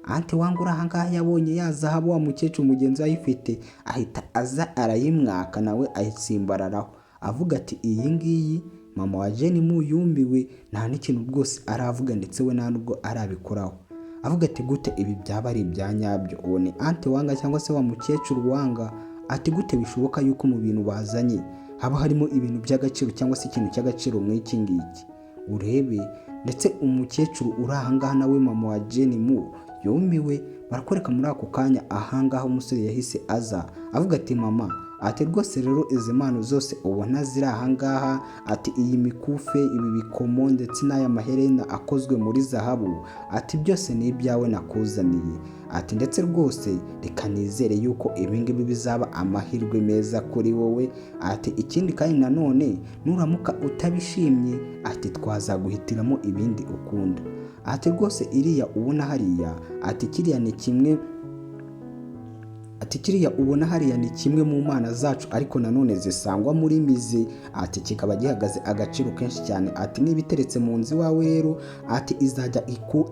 Anti Wanga urahangaha yabonye ya zahabu wa mukecuru mugenzi ayifite ahita aza arayimwaka nawe ayitsimbararaho avuga ati iyi ngiyi mama wa Jenny Mu yumiwe nta n'ikintu rwose aravuga, ndetse we nta nubwo arabikoraho avuga ati gute ibi byaba ari ibya nyabyo? Uwo ni Anti Wanga cyangwa se wa mukecuru Wanga. Ati gute bishoboka yuko mu bintu bazanye haba harimo ibintu by'agaciro cyangwa se ikintu cy'agaciro nk'iki ngiki? Urebe. Ndetse umukecuru urahangaha nawe mama wa Jenny Mu yumiwe. Barakwereka muri ako kanya ahangaha umusore yahise aza avuga ati mama ati rwose rero izi mpano zose ubona ziri ahangaha, ati iyi mikufe, ibi bikomo ndetse n'aya maherena akozwe muri zahabu, ati byose ni ibyawe nakuzaniye, ati ndetse rwose reka nizere yuko ibingibi bizaba amahirwe meza kuri wowe, ati ikindi kandi nanone nuramuka utabishimye, ati twazaguhitiramo ibindi ukunda, ati rwose iriya ubona hariya, ati kiriya ubona hariya ni kimwe mu mana zacu ariko nanone zisangwa muri mizi, ati kikaba gihagaze agaciro kenshi cyane, ati niba iteretse mu nzu iwawe rero, ati izajya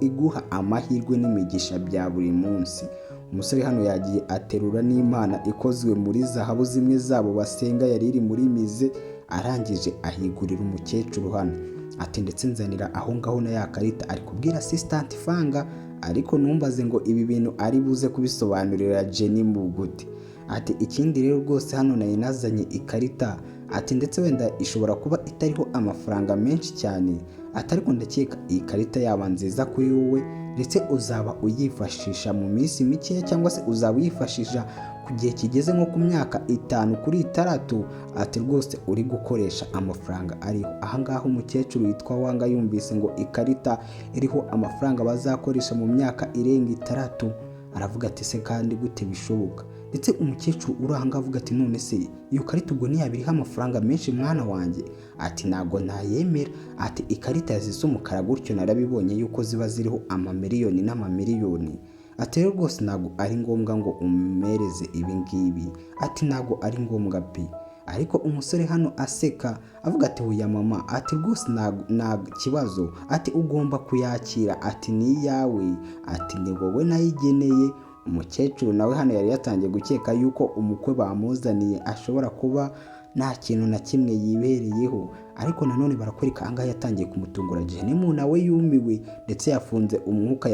iguha amahirwe n'imigisha bya buri munsi. Umusore hano yagiye aterura n'imana ikozwe muri zahabu zimwe zabo basenga yari iri muri mize, arangije ahigurira umukecuru hano, ati ndetse nzanira aho ngaho na ya karita ari kubwira assistant Fanga, ariko numbaze ngo ibi bintu ari buze kubisobanurira Jenny mu gute. Ati ikindi rero rwose hano nari nazanye ikarita, ati ndetse wenda ishobora kuba itariho amafaranga menshi cyane, ati ariko ndakeka iyi karita yaba nziza kuri wowe, ndetse uzaba uyifashisha mu minsi mikeya cyangwa se uzaba uyifashisha ku gihe kigeze nko ku myaka 5 kuri 6, ati rwose uri gukoresha amafaranga ariho. Ahangaha umukecuru witwa Wanga yumvise ngo ikarita iriho amafaranga bazakoresha mu myaka irenga 6, aravuga ati se kandi gute bishoboka? Ndetse umukecuru uri ahangaha avuga ati none se iyo karita ubwo ntiyabiriho amafaranga menshi mwana wanjye? Ati ntago ntayemera, ati ikarita zisa umukara gutyo narabibonye yuko ziba ziriho amamiliyoni n'amamiliyoni, ati rero rwose ntago ari ngombwa ngo umumereze ibi ngibi, ati ntago ari ngombwa pe. Ariko umusore hano aseka avuga ati huya mama, ati rwose nta kibazo, ati ugomba kuyakira, ati ni iyawe, ati ni wowe nayigeneye. Umukecuru nawe hano yari yatangiye gukeka yuko umukwe bamuzaniye ashobora kuba nta kintu na kimwe yibereyeho, ariko nanone barakwereka ahangaha yatangiye kumutungura. Jenny nawe yumiwe ndetse yafunze umwuka,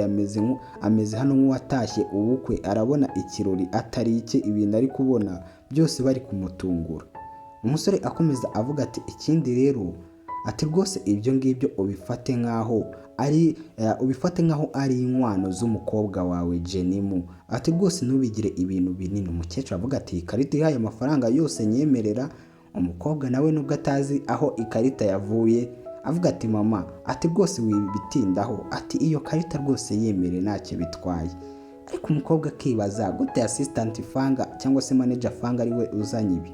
ameze hano nk'uwatashye ubukwe, arabona ikirori atari icye, ibintu ari kubona byose bari kumutungura. Umusore akomeza avuga ati ikindi rero, ati rwose ibyo ngibyo ubifate nkaho ari inkwano z'umukobwa wawe Jenny, ati rwose ntubigire ibintu binini. Umukecuru avuga ati ikarita ihaye amafaranga yose nyemerera. Umukobwa nawe nubwo atazi aho ikarita yavuye avuga ati mama, ati rwose wibitindaho, ati iyo karita rwose yemere ntacyo bitwaye. Ariko umukobwa akibaza gute assistant Fanga cyangwa se manager Fanga ari we uzanye ibi.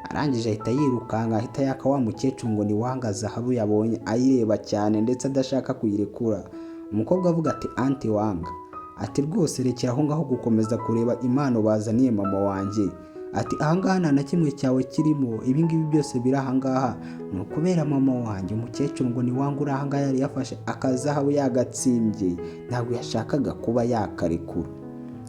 Arangije ahita yirukanka, ahita yaka wa mukecuru ngo ni Wanga zahabu yabonye, ayireba cyane ndetse adashaka kuyirekura. Umukobwa avuga ati anti Wanga, ati rwose rekera aho ngaho gukomeza kureba impano bazaniye mama wanjye, ati ahangaha nta na kimwe cyawe kirimo, ibingibi byose biri ahangaha ni ukubera mama wanjye. Umukecuru ngo ni Wanga uri ahangaha yari yafashe akazahabu yagatsimbye, ntabwo yashakaga kuba yakarekura.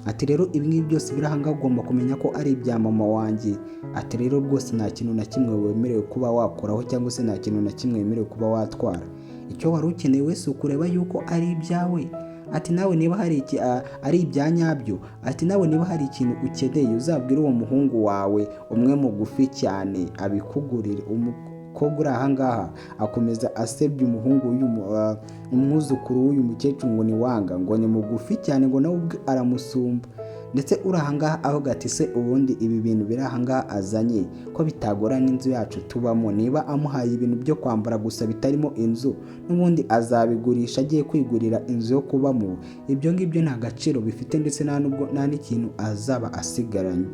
Ati rero ibingibi byose biri ahangaha ugomba kumenya ko ari ibya mama wanjye, ati rero rwose nta kintu na kimwe wemerewe kuba wakoraho cyangwa se nta kintu na kimwe wemerewe kuba watwara. Icyo wari ukeneye wese ukureba yuko ari ibyawe, ati nawe niba hari ari ibya nyabyo, ati nawe niba hari ikintu ukeneye uzabwire uwo muhungu wawe umwe mugufi cyane abikugurire. Umukobwa uri ahangaha akomeza asebya umuhungu umwuzukuru w'uyu mukecuru ngo ni Wanga, ngo ni mugufi cyane, ngo nawe ubwe aramusumba. Ndetse uri ahangaha avuga ati se ubundi ibi bintu biri ahangaha azanye ko bitagora n'inzu yacu tubamo, niba amuhaye ibintu byo kwambara gusa bitarimo inzu, n'ubundi azabigurisha agiye kwigurira inzu yo kubamo. Ibyo ngibyo nta gaciro bifite ndetse nta n'ikintu azaba asigaranye.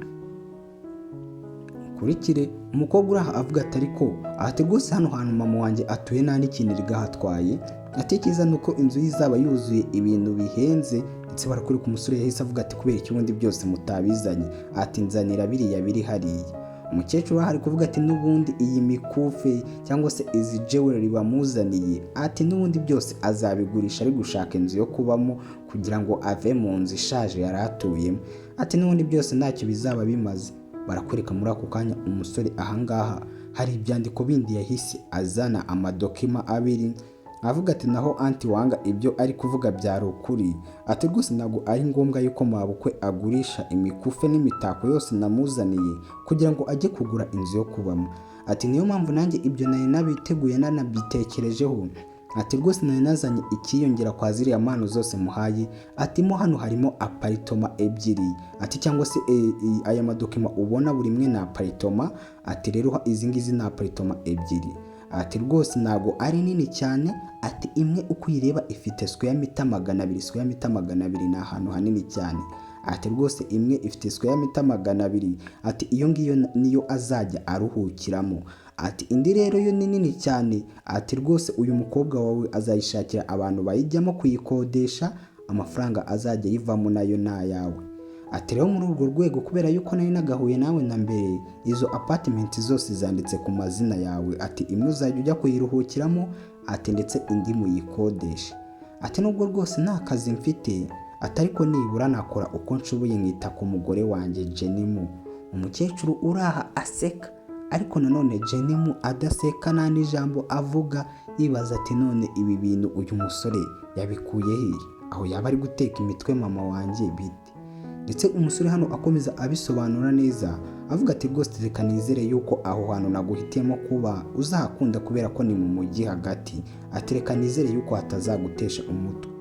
Kurikire umukobwa uri aha avuga ati ariko ati rwose hano hantu mama wanjye atuye nta n'ikintu rigahatwaye, ati cyiza nuko inzu izaba yuzuye ibintu bihenze. Ndetse barakuri ku musore yahise avuga ati kubera iki ubundi byose mutabizanye, ati nzanira biriya biri hariya. Umukecuru ahari kuvuga ati n'ubundi iyi mikufe cyangwa se izi jewelry bamuzaniye, ati n'ubundi byose azabigurisha ari gushaka inzu yo kubamo kugira ngo ave mu nzu ishaje yari atuyemo, ati n'ubundi byose ntacyo bizaba bimaze. Barakwereka muri ako kanya umusore ahangaha hari ibyandiko bindi yahise azana amadokima abiri, avuga ati naho anti Wanga ibyo ari kuvuga byari ukuri, ati rwose ntabwo ari ngombwa yuko mabukwe agurisha imikufe n'imitako yose namuzaniye kugira ngo ajye kugura inzu yo kubamo. Ati niyo mpamvu nanjye ibyo nari nabiteguye nanabitekerejeho, ati rwose nari nazanye ikiyongera kwa ziriya mpano zose muhaye, ati mo hano harimo aparitoma ebyiri, ati cyangwa se aya madokima ubona buri imwe ni aparitoma, ati rero izi ngizi ni aparitoma ebyiri, ati rwose ntago ari nini cyane, ati imwe uko uyireba ifite square mita 200, square mita 200 ni ahantu hanini cyane, ati rwose imwe ifite square mita 200, ati iyo ngiyo niyo azajya aruhukiramo, ati indi rero yo ni nini cyane, ati rwose uyu mukobwa wawe azayishakira abantu bayijyamo kuyikodesha, amafaranga azajya yivamo nayo nayawe. Ati rero muri urwo rwego kubera yuko nari nagahuye nawe na mbere, izo apartment zose zanditse ku mazina yawe, ati imwe uzajya ujya kuyiruhukiramo, ati ndetse indi muyikodesha, ati nubwo rwose nta kazi mfite, ati ariko nibura nakora uko nshoboye nkita ku mugore wanjye Jenimu. Umukecuru uraha aseka, ariko nanone Jenimu adaseka nta n'ijambo avuga, yibaza ati none ibi bintu uyu musore yabikuye he, aho yaba ari guteka imitwe mama wanjye bite. Ndetse umusore hano akomeza abisobanura neza, avuga ati rwose reka nizere yuko aho hantu naguhitiyemo kuba uzahakunda kubera ko ni mu mujyi hagati, ati reka nizere yuko hatazagutesha umutwe.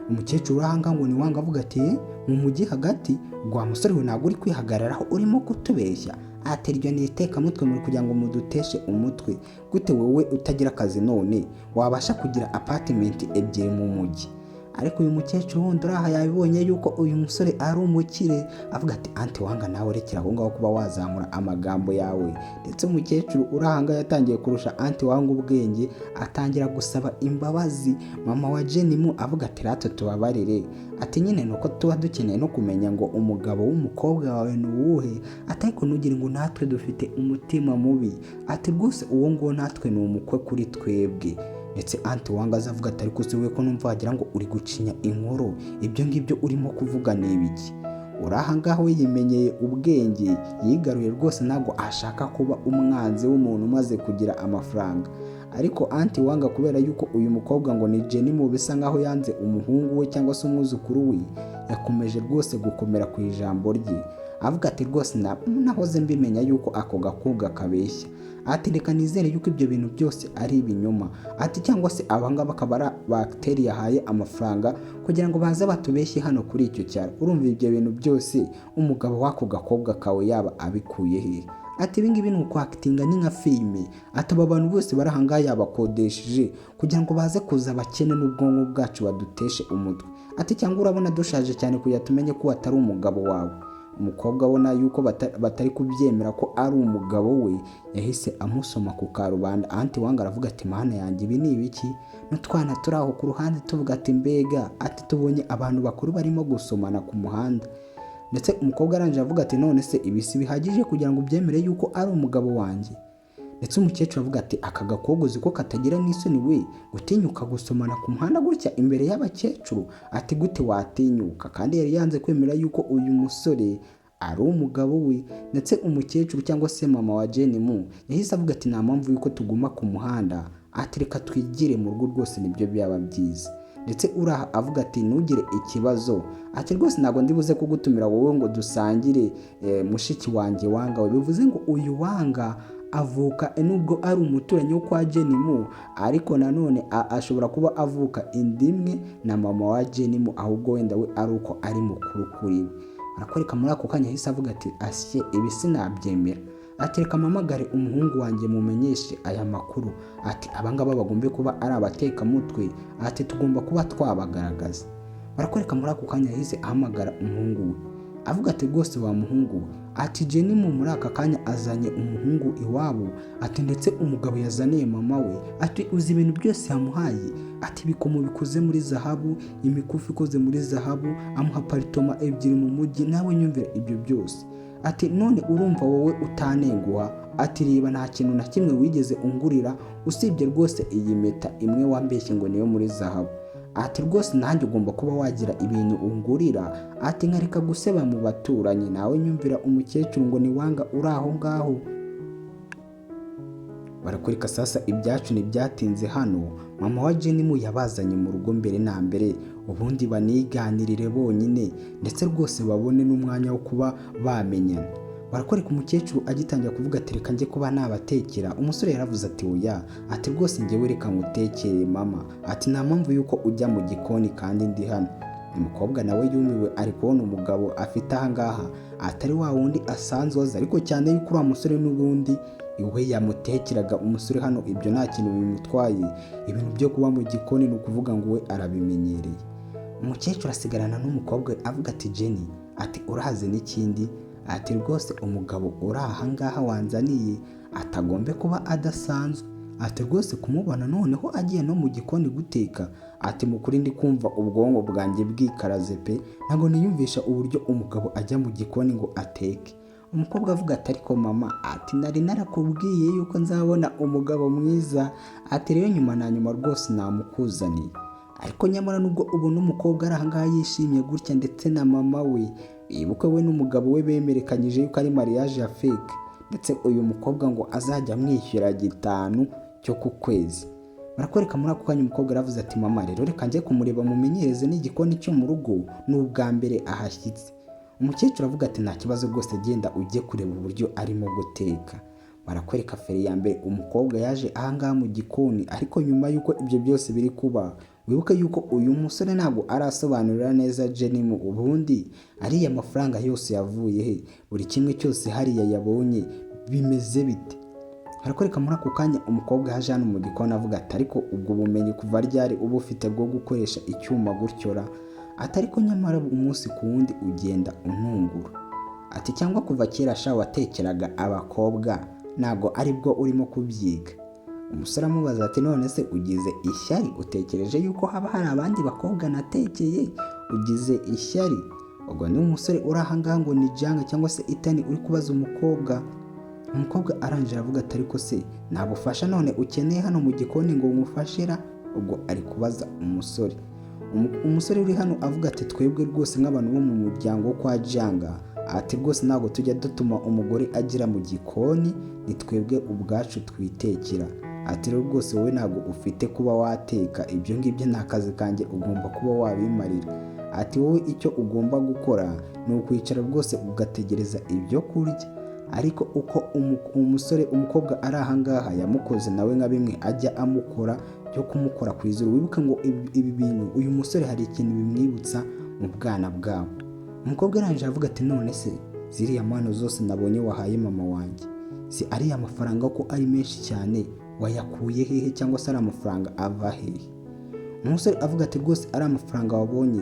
Umukecuru urahanga ngo ni wanga, avuga ati mu mujyi hagati, gwa musore we ntabwo uri kwihagararaho urimo kutubeshya, ati iryo ni itekamutwe muri kugira ngo muduteshe umutwe, gute wowe utagira akazi none wabasha kugira apartment ebyiri mu mujyi. Ariko uyu mukecuru wundi uraha yabibonye yuko uyu musore ari umukire, avuga ati anti wanga nawe rekera aho ngaho kuba wazamura amagambo yawe. Ndetse umukecuru urahanga yatangiye kurusha anti wanga ubwenge, atangira gusaba imbabazi mama wa Jenimu, avuga ati rato tubabarire, ati nyine nuko tuba dukeneye no kumenya ngo umugabo w'umukobwa wawe ni uwuhe, ati ariko ntugire ngo natwe dufite umutima mubi, ati rwose uwo ngo natwe ni umukwe kuri twebwe. Ndetse anti wanga azavuga ati ariko siwe ko numva wagira ngo uri gucinya inkuru, ibyo ngibyo urimo kuvuga ni ibiki. Urahanga we yimenyeye ubwenge, yigaruye rwose ntabwo ashaka kuba umwanzi w'umuntu umaze kugira amafaranga. Ariko anti wanga kubera yuko uyu mukobwa ngo ni Jenimu bisa nkaho yanze umuhungu we cyangwa se umwuzukuru we, yakomeje rwose gukomera ku ijambo rye, avuga ati rwose nahoze mbimenya yuko ako gakobwa kabeshya, ati reka nizere yuko ibyo bintu byose ari ibinyoma, ati cyangwa se abangaba akaba ari bagiteri yahaye amafaranga kugira ngo baze batubeshye hano kuri icyo cyaro. Urumva ibyo bintu byose umugabo wako gakobwa kawe yaba abikuye he? Ati ibingibi ni ukwakitinga ni nka filime, ati aba bantu bose barahanga yabakodesheje kugira ngo baze kuza bakene n'ubwonko bwacu baduteshe umutwe, ati cyangwa urabona dushaje cyane kugira tumenye ko atari umugabo wawe. Umukobwa abona yuko batari kubyemera ko ari umugabo we, yahise amusoma ku karubanda. Anti wanga aravuga ati mana yanjye ibi ni ibiki, n'utwana turi aho ku ruhande tuvuga ati mbega, ati tubonye abantu bakuru barimo gusomana ku muhanda. Ndetse umukobwa arangije avuga ati none se ibi si bihagije kugira ngo ubyemere yuko ari umugabo wanjye. Ndetse umukecuru avuga ati aka gakobwa uzi ko katagira n'isoni we, gutinyuka gusomana ku muhanda gutya imbere y'abakecuru, ati gute watinyuka, kandi yari yanze kwemera yuko uyu musore ari umugabo we. Ndetse umukecuru cyangwa se mama wa Jenimu yahise avuga ati nta mpamvu yuko tuguma ku muhanda, ati reka twigire mu rugo rwose nibyo byaba byiza. Ndetse uraha avuga ati ntugire ikibazo, ati rwose ntabwo ndibuze kugutumira wowe ngo dusangire mushiki wanjye wanga we. Bivuze ngo uyu wanga avuka nubwo ari umuturanyi wo kwa Jenimu, ariko nanone ashobora kuba avuka indimwe na mama wa Jenimu, ahubwo wenda we ari uko ari mukuru kuri we. Arakwereka muri ako kanya yahise avuga ati asye ibi sinabyemera, ati reka mpamagare umuhungu wanjye mumenyeshe aya makuru, ati abangaba bagombe kuba ari abatekamutwe, ati tugomba kuba twabagaragaza. Barakwereka muri ako kanya yahise ahamagara umuhungu we, avuga ati rwose wa muhungu, ati Jenimu muri aka kanya azanye umuhungu iwabo, ati ndetse umugabo yazaniye mama we, ati uzi ibintu byose yamuhaye, ati ibikomo bikoze muri zahabu, imikufi ikoze muri zahabu, amuha aparitoma ebyiri mu mujyi, nawe nyumvira ibyo byose. Ati none urumva wowe utanenguha, ati riba nta kintu na kimwe wigeze ungurira usibye rwose iyi meta imwe wambeshye ngo niyo muri zahabu. Ati rwose nanjye ugomba kuba wagira ibintu ungurira, ati nkareka guseba mu baturanyi, nawe nyumvira umukecuru ngo ni wanga uri aho ngaho. Barakwereka sasa ibyacu ntibyatinze hano, mama wa Jenimu yabazanye mu rugo mbere na mbere, ubundi baniganirire bonyine ndetse rwose babone n'umwanya wo kuba bamenyana. barakwereka umukecuru agitangira kuvuga ati reka njye kuba nabatekera. Umusore yaravuze ati oya, ati rwose njyewe reka ngutekere mama, ati nta mpamvu yuko ujya mu gikoni kandi ndi hano. Umukobwa nawe yumiwe ari kubona umugabo afite ahangaha atari wa wundi asanzwe azi, ariko cyane yuko uriya musore n'ubundi iwe yamutekeraga umusore hano, ibyo nta kintu bimutwaye. Ibintu byo kuba mu gikoni ni ukuvuga ngo we arabimenyereye. Umukecuru asigarana n'umukobwa avuga ati Jenny, ati urahaze n'ikindi, ati rwose umugabo uri ahangaha wanzaniye atagombe kuba adasanzwe, ati rwose kumubona noneho agiye no mu gikoni guteka, ati mukuri ndi kumva ubwonko bwanjye bwikaraze pe, ntabwo niyumvisha uburyo umugabo ajya mu gikoni ngo ateke. Umukobwa avuga ati ariko mama, ati nari narakubwiye yuko nzabona umugabo mwiza, ati rero nyuma na nyuma rwose namukuzaniye. Ariko nyamara nubwo ubona umukobwa ari ahangaha yishimye gutya ndetse na mama we, wibuke we n'umugabo we bemerekanyije yuko ari mariage ya fake, ndetse uyu mukobwa ngo azajya amwishyura 5 cyo ku kwezi. Barakwereka muri ako kanya umukobwa aravuze ati mama rero reka njye kumureba mumenyereze n'igikoni cyo mu rugo, n'ubwa mbere ahashyitse. Umukecuru avuga ati nta kibazo rwose, genda ujye kureba uburyo arimo guteka. Barakwereka feri ya mbere umukobwa yaje ahangaha mu gikoni, ariko nyuma yuko ibyo byose biri kuba, wibuke yuko uyu musore ntabwo arasobanurira neza Jenny mu ubundi ariya mafaranga yose yavuye he, buri kimwe cyose hariya yabonye bimeze bite. Barakwereka muri ako kanya umukobwa yaje hano mu gikoni avuga ati ariko ubwo bumenyi kuva ryari uba ufite bwo gukoresha icyuma gutyora, ati ariko nyamara umunsi ku wundi ugenda untungura, ati cyangwa kuva kera sha watekeraga abakobwa ntabwo ari bwo urimo kubyiga. Umusore amubaza ati none se ugize ishyari, utekereje yuko haba hari abandi bakobwa natekeye, ugize ishyari? Ubwo ni umusore uri ahangaha ngo ni janga cyangwa se itani uri kubaza umukobwa. Umukobwa arangije avuga ati ariko se nabufasha none ukeneye hano mu gikoni ngo ngufashira? Ubwo ari kubaza umusore. Umusore uri hano avuga ati twebwe rwose nk'abantu bo mu muryango wo kwa janga, ati rwose ntabwo tujya dutuma umugore agira mu gikoni, ni twebwe ubwacu twitekera. Ati rero rwose wowe ntabwo ufite kuba wateka, ibyo ngibyo nta kazi kanjye ugomba kuba wabimarira. Ati wowe icyo ugomba gukora ni ukwicara rwose ugategereza ibyo kurya. Ariko uko umukobwa ari ahangaha yamukoze nawe nka bimwe ajya amukora byo kumukora ku izuru. Wibuke ngo ibi bintu uyu musore hari ikintu bimwibutsa mu bwana bwabo. Umukobwa arangije avuga ati none se ziriya mpano zose nabonye wahaye mama wanjye, si ariya mafaranga ko ari menshi cyane wayakuye hehe, cyangwa se ari amafaranga ava hehe? Umusore avuga ati rwose ari amafaranga wabonye,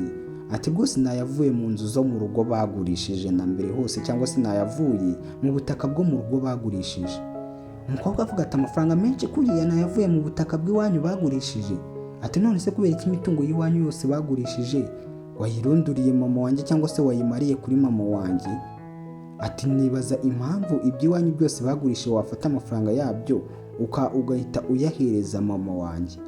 ati rwose nayavuye mu nzu zo mu rugo bagurishije na mbere hose, cyangwa se nayavuye mu butaka bwo mu rugo bagurishije. Umukobwa avuga ati amafaranga menshi kuriya nayavuye mu butaka bw'iwanyu bagurishije? Ati none se kubera iki imitungo y'iwanyu yose bagurishije wayirunduriye mama wanjye, cyangwa se wayimariye kuri mama wanjye? Ati nibaza impamvu iby'iwanyu byose bagurishije wafata amafaranga yabyo ugahita uyahereza mama wanjye.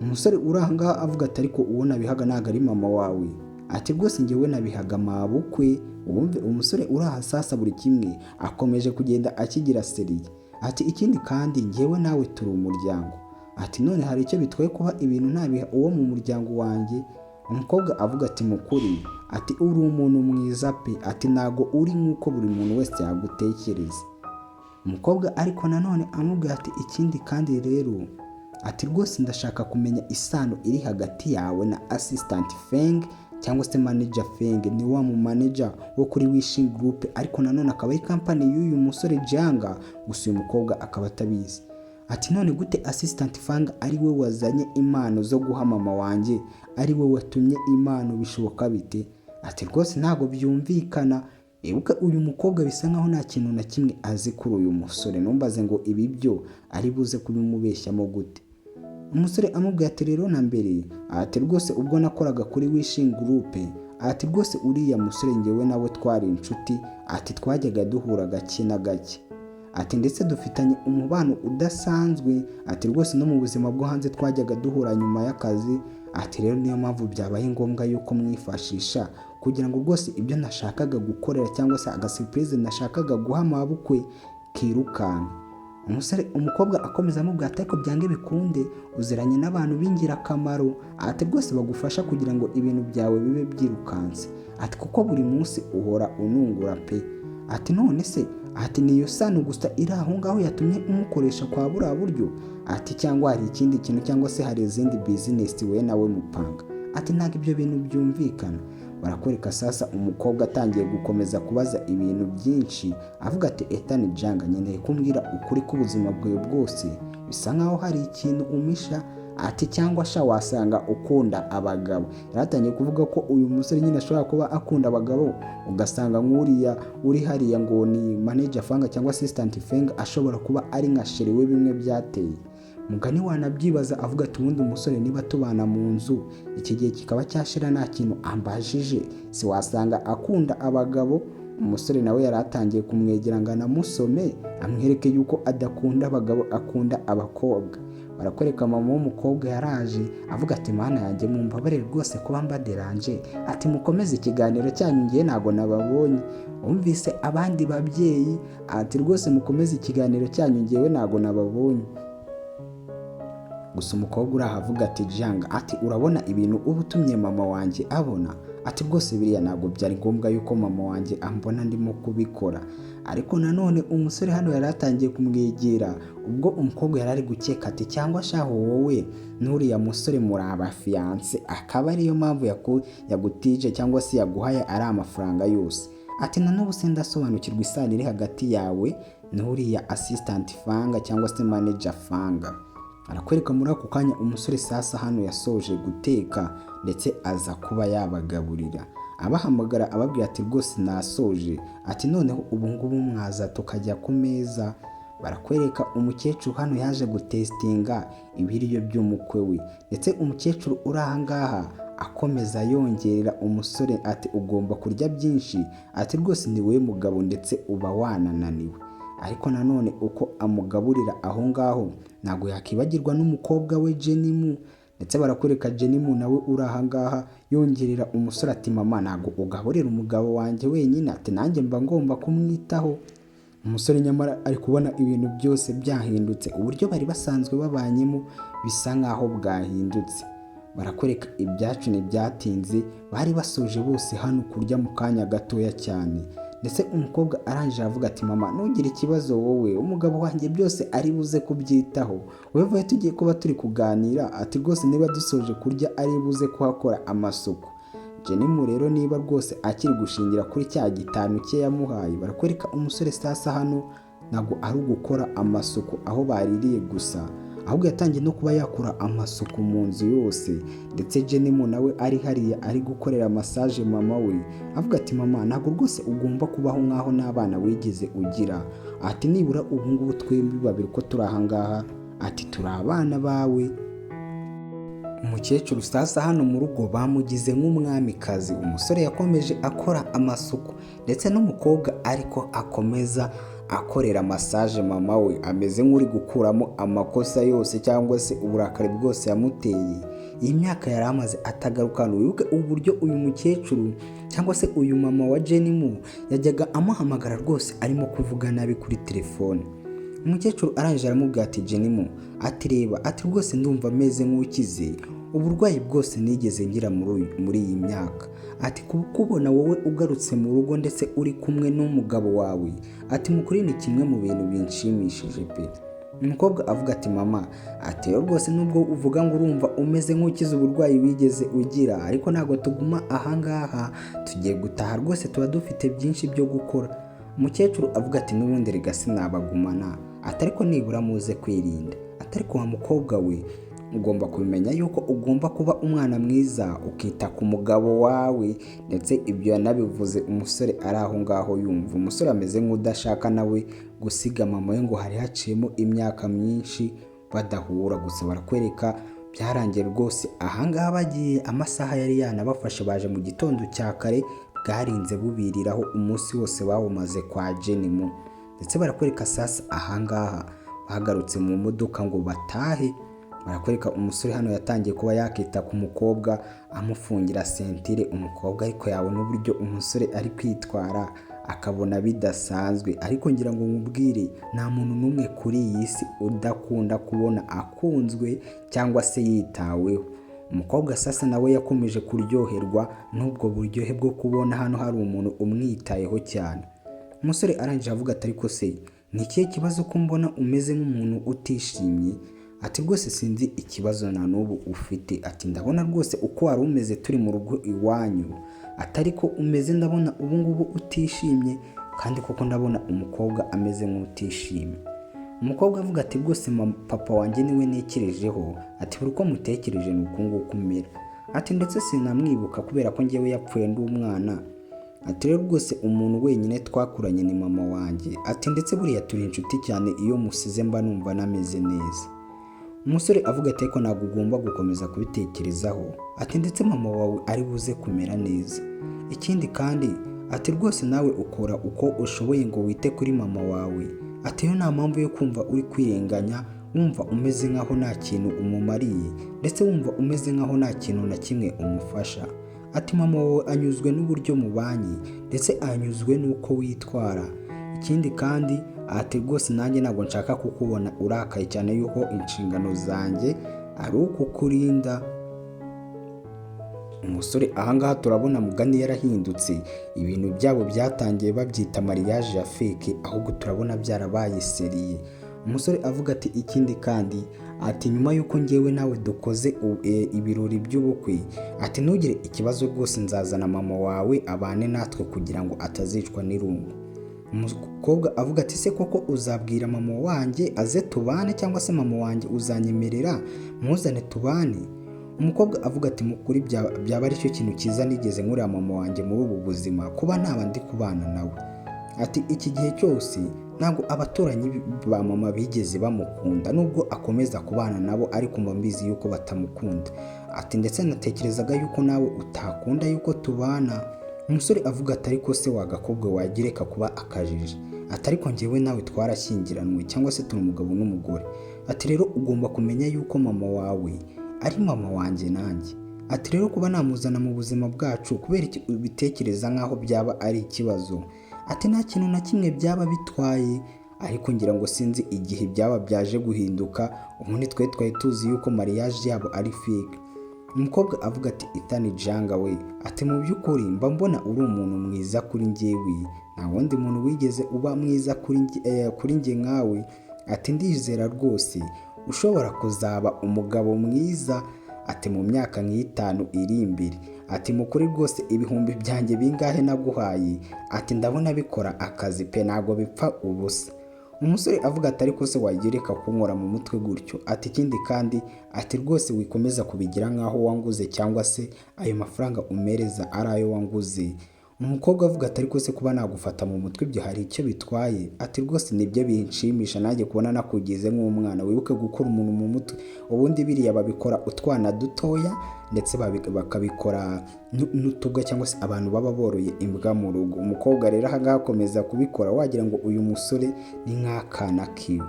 Umusore uri ahangaha avuga ati ariko uwo nabihaga ntabwo ari mama wawe. Ati rwose njyewe nabihaga mabukwe. Ubumve umusore uri aha sasa buri kimwe akomeje kugenda akigira seriye. Ati ikindi kandi njyewe nawe turi umuryango. Ati none hari icyo bitwaye kuba ibintu nabiha uwo mu muryango wanjye? Umukobwa avuga ati mukuri, ati uri umuntu mwiza pe, ati ntago uri nk'uko buri muntu wese yagutekereza. Umukobwa ariko nanone amubwira ati ikindi kandi rero, ati rwose ndashaka kumenya isano iri hagati yawe na assistant Feng cyangwa se manager Feng. Ni wa mu manager wo kuri Wishing Group, ariko nanone akaba ari company y'uyu musore Janga, gusa uyu mukobwa akaba atabizi. Ati none gute assistant Feng ari we wazanye impano zo guha mama wanjye, ari we watumye impano, bishoboka bite? Ati rwose ntabwo byumvikana. Ibuka uyu mukobwa bisa nkaho nta kintu na kimwe azi kuri uyu musore, numbaze ngo ibi byo ari buze kubimubeshyamo gute. Umusore amubwira ati rero na mbere, ati rwose ubwo nakoraga kuri Wishing Group, ati rwose uriya musore njyewe nawe twari inshuti, ati twajyaga duhura gake na gake, ati ndetse dufitanye umubano udasanzwe, ati rwose no mu buzima bwo hanze twajyaga duhura nyuma y'akazi. Ati rero niyo mpamvu byabaye ngombwa yuko mwifashisha kugira ngo rwose ibyo nashakaga gukorera cyangwa se agasurprise nashakaga guha mabukwe kirukanka. Umukobwa akomeza amubwira ati ariko byange bikunde uziranye n'abantu b'ingirakamaro, ati rwose bagufasha kugira ngo ibintu byawe bibe byirukanse, ati kuko buri munsi uhora unungura pe. ati none se ati niyo sano gusa iri aho ngaho yatumye umukoresha kwa buriya buryo, ati cyangwa hari ikindi kintu cyangwa se hari izindi bizinesi we nawe mupanga, ati ntabwo ibyo bintu byumvikana. Barakwereka sasa umukobwa atangiye gukomeza kubaza ibintu byinshi avuga ati Ethan Janga, nkeneye kumbwira ukuri k'ubuzima bwawe bwose, bisa nkaho hari ikintu umisha, ati cyangwa sha wasanga ukunda abagabo. Yaratangiye kuvuga ko uyu musore nyine ashobora kuba akunda abagabo, ugasanga nk'uriya uri hariya ngo ni manager Fanga cyangwa assistant Fanga ashobora kuba ari nka sheri we bimwe byateye. Mugani wanabyibaza avuga ati ubundi umusore niba tubana mu nzu iki gihe kikaba cyashira nta kintu ambajije, si wasanga akunda abagabo? Umusore nawe yaratangiye kumwegera ngo anamusome amwereke yuko adakunda abagabo akunda abakobwa. Barakwereka mama w'umukobwa yaraje avuga ati mana yanjye mumbabarire rwose kuba mbaderanje, ati mukomeze ikiganiro cyanyu ngiye ntago nababonye, umvise abandi babyeyi, ati rwose mukomeze ikiganiro cyanyu ngiyewe ntago nababonye. Gusa umukobwa urahavuga ati Janga, ati urabona ibintu uba utumye mama wanjye abona, ati rwose biriya ntabwo byari ngombwa yuko mama wanjye ambona ndimo kubikora. Ariko nanone umusore hano yari atangiye kumwegera, ubwo umukobwa yari ari gukeka ati cyangwa shaho wowe n'uriya musore muri abafiyanse, akaba ariyo mpamvu yagutije cyangwa se yaguhaye ari amafaranga yose. Ati na n'ubu sindasobanukirwa isano iri hagati yawe n'uriya assistant Fanga cyangwa se manager Fanga. Arakwereka muri ako kanya umusore sasa hano yasoje guteka ndetse aza kuba yabagaburira, abahamagara ababwira ati rwose nasoje, ati noneho ubu ngubu mwaza tukajya ku meza. Barakwereka umukecuru hano yaje gutestinga ibiryo by'umukwe we, ndetse umukecuru uri aha ngaha akomeza yongerera umusore ati ugomba kurya byinshi, ati rwose ni wowe mugabo ndetse uba wanananiwe. Ariko nanone uko amugaburira aho ngaho ntabwo yakibagirwa n'umukobwa we Jenimu, ndetse barakwereka Jenimu nawe uri aha ngaha yongerera umusore ati mama ntabwo ugaburira umugabo wanjye wenyine, ati nanjye mba ngomba kumwitaho. Umusore nyamara ari kubona ibintu byose byahindutse, uburyo bari basanzwe babanyemo bisa nkaho bwahindutse. Barakwereka ibyacu ntibyatinze, bari basoje bose hano kurya mu kanya gatoya cyane, ndetse umukobwa arangije avuga ati mama ntugire ikibazo wowe, umugabo wanjye byose ari buze kubyitaho, wewe tugiye kuba turi kuganira, ati rwose niba dusoje kurya ari buze kuhakora amasuku. Jenimu rero niba rwose akiri gushingira kuri cya gitanu cye yamuhaye, barakwereka umusore sasa hano ntabwo ari ugukora amasuku aho baririye gusa, ahubwo yatangiye no kuba yakora amasuku mu nzu yose. Ndetse Jenimu nawe ari hariya ari gukorera massage mama we, avuga ati mama ntabwo rwose ugomba kubaho nkaho n'abana wigeze ugira, ati nibura ubu ngubu twembi babiri ko turi aha ngaha, ati turi abana bawe. Umukecuru sasa hano mu rugo bamugize nk'umwamikazi. Umusore yakomeje akora amasuku ndetse n'umukobwa ariko akomeza akorera massage mama we, ameze nk'uri gukuramo amakosa yose cyangwa se uburakari bwose yamuteye. Iyi myaka yari amaze atagarukana. Wibuke uburyo uyu mukecuru cyangwa se uyu mama wa Jenimu yajyaga amuhamagara rwose arimo kuvuga nabi kuri telefone. Umukecuru arangije aramubwira ati Jenimu, ati reba, ati rwose ndumva ameze nk'ukize, uburwayi bwose nigeze ngira muri iyi myaka, ati kubona wowe ugarutse mu rugo ndetse uri kumwe n'umugabo wawe, ati mukuri ni kimwe mu bintu binshimishije pe. Umukobwa avuga ati mama, ati rwose nubwo uvuga ngo urumva umeze nk'ukize uburwayi wigeze ugira, ariko ntabwo tuguma aha ngaha, tugiye gutaha rwose tuba dufite byinshi byo gukora. Umukecuru avuga ati n'ubundi rega sinabagumana, ati ariko nibura muze kwirinda, ati ariko wa mukobwa we ugomba kubimenya yuko ugomba kuba umwana mwiza ukita ku mugabo wawe. Ndetse ibyo yanabivuze umusore ari aho ngaho yumva. Umusore ameze nk'udashaka nawe gusiga mama we ngo hari haciyemo imyaka myinshi badahura. Gusa barakwereka byarangiye rwose aha ngaha bagiye, amasaha yari yanabafashe, baje mu gitondo cya kare bwarinze bubiriraho, umunsi wose bawumaze kwa Jenimu. Ndetse barakwereka sasa aha ngaha bagarutse mu modoka ngo batahe. Barakwereka umusore hano yatangiye kuba yakita ku mukobwa amufungira sentire. Umukobwa ariko yabona uburyo umusore ari kwitwara akabona bidasanzwe. Ariko ngira ngo mubwire, nta muntu n'umwe kuri iyi si udakunda kubona akunzwe cyangwa se yitaweho. Umukobwa sasa nawe yakomeje kuryoherwa n'ubwo buryohe bwo kubona hano hari umuntu umwitayeho cyane. Umusore arangije avuga ati ariko se ni ikihe kibazo ko mbona umeze nk'umuntu utishimye? Ati rwose sinzi ikibazo na n'ubu ufite. Ati ndabona rwose uko wari umeze turi mu rugo iwanyu atari ko umeze, ndabona ubu ngubu utishimye kandi koko ndabona umukobwa ameze nk'utishimye. Umukobwa avuga ati rwose papa wanjye niwe nekerejeho, ati buri uko mutekereje ni uku nguku umera. Ati ndetse sinamwibuka kubera ko njyewe yapfuye ndi umwana. Ati rero rwose umuntu wenyine twakuranye ni mama wanjye. Ati ndetse buriya turi inshuti cyane, iyo musize mba numva nameze neza. Umusore avuga ati ariko ntabwo ugomba gukomeza kubitekerezaho. Ati ndetse mama wawe ari buze kumera neza. Ikindi kandi ati rwose nawe ukora uko ushoboye ngo wite kuri mama wawe. Ati yo nta mpamvu yo kumva uri kwirenganya, wumva umeze nkaho nta kintu umumariye, ndetse wumva umeze nkaho nta kintu na kimwe umufasha. Ati mama wawe anyuzwe n'uburyo mubanye ndetse anyuzwe n'uko witwara. Ikindi kandi ati rwose nanjye ntabwo nshaka kukubona urakaye cyane, yuko inshingano zanjye ari ukukurinda. Umusore ahangaha turabona mugani yarahindutse, ibintu byabo byatangiye babyita mariage ya fake, ahubwo turabona byarabaye seriye. Umusore avuga ati ikindi kandi ati nyuma yuko njyewe nawe dukoze ibirori by'ubukwe, ati ntugire ikibazo rwose nzazana mama wawe abane natwe kugira ngo atazicwa n'irungu. Umukobwa avuga ati se koko uzabwira mama wanjye aze tubane, cyangwa se mama wanjye uzanyemerera muzane tubane? Umukobwa avuga ati mukuri byaba ari cyo kintu cyiza nigeze nkurira mama wanjye muri ubu buzima, kuba ntaba ndi kubana nawe. Ati iki gihe cyose ntabwo abaturanyi ba mama bigeze bamukunda, nubwo akomeza kubana nabo ariko mba mbizi yuko batamukunda. Ati ndetse natekerezaga yuko nawe utakunda yuko tubana. Umusore avuga ati ariko se wagakobwa wagireka kuba akajiji. Ati ariko njyewe nawe twarashyingiranwe, cyangwa se turi umugabo n'umugore. Ati rero ugomba kumenya yuko mama wawe ari mama wanjye nanjye. Ati rero kuba namuzana mu buzima bwacu kubera iki ubitekereza nkaho byaba ari ikibazo? Ati nta kintu na kimwe byaba bitwaye, ariko ngira ngo sinzi igihe byaba byaje guhinduka, ubundi twari tuzi yuko mariage yabo ari fake. Umukobwa avuga ati Ethan Janga we, ati mu by'ukuri mba mbona uri umuntu mwiza kuri njyewe, nta wundi muntu wigeze uba mwiza kuri njye nkawe. Ati ndizera rwose ushobora kuzaba umugabo mwiza, ati mu myaka nk'itanu iri imbere. Ati mukuri rwose ibihumbi byanjye bingahe naguhaye, ati ndabona bikora akazi pe, ntabwo bipfa ubusa. Umusore avuga ati ariko se wagireka kunkora mu mutwe gutyo? Ati ikindi kandi ati rwose wikomeza kubigira nkaho wanguze, cyangwa se ayo mafaranga umereza ari ayo wanguze. Umukobwa avuga ati ariko se kuba nagufata mu mutwe ibyo hari icyo bitwaye? Ati rwose nibyo binshimisha nanjye kubona nakugize nk'umwana, wibuke gukora umuntu mu mutwe. Ubundi biriya babikora utwana dutoya, ndetse bakabikora n'utubwa, cyangwa se abantu baba boroye imbwa mu rugo. Umukobwa rero ahangaha akomeza kubikora wagira ngo uyu musore ni nk'akana kiwe.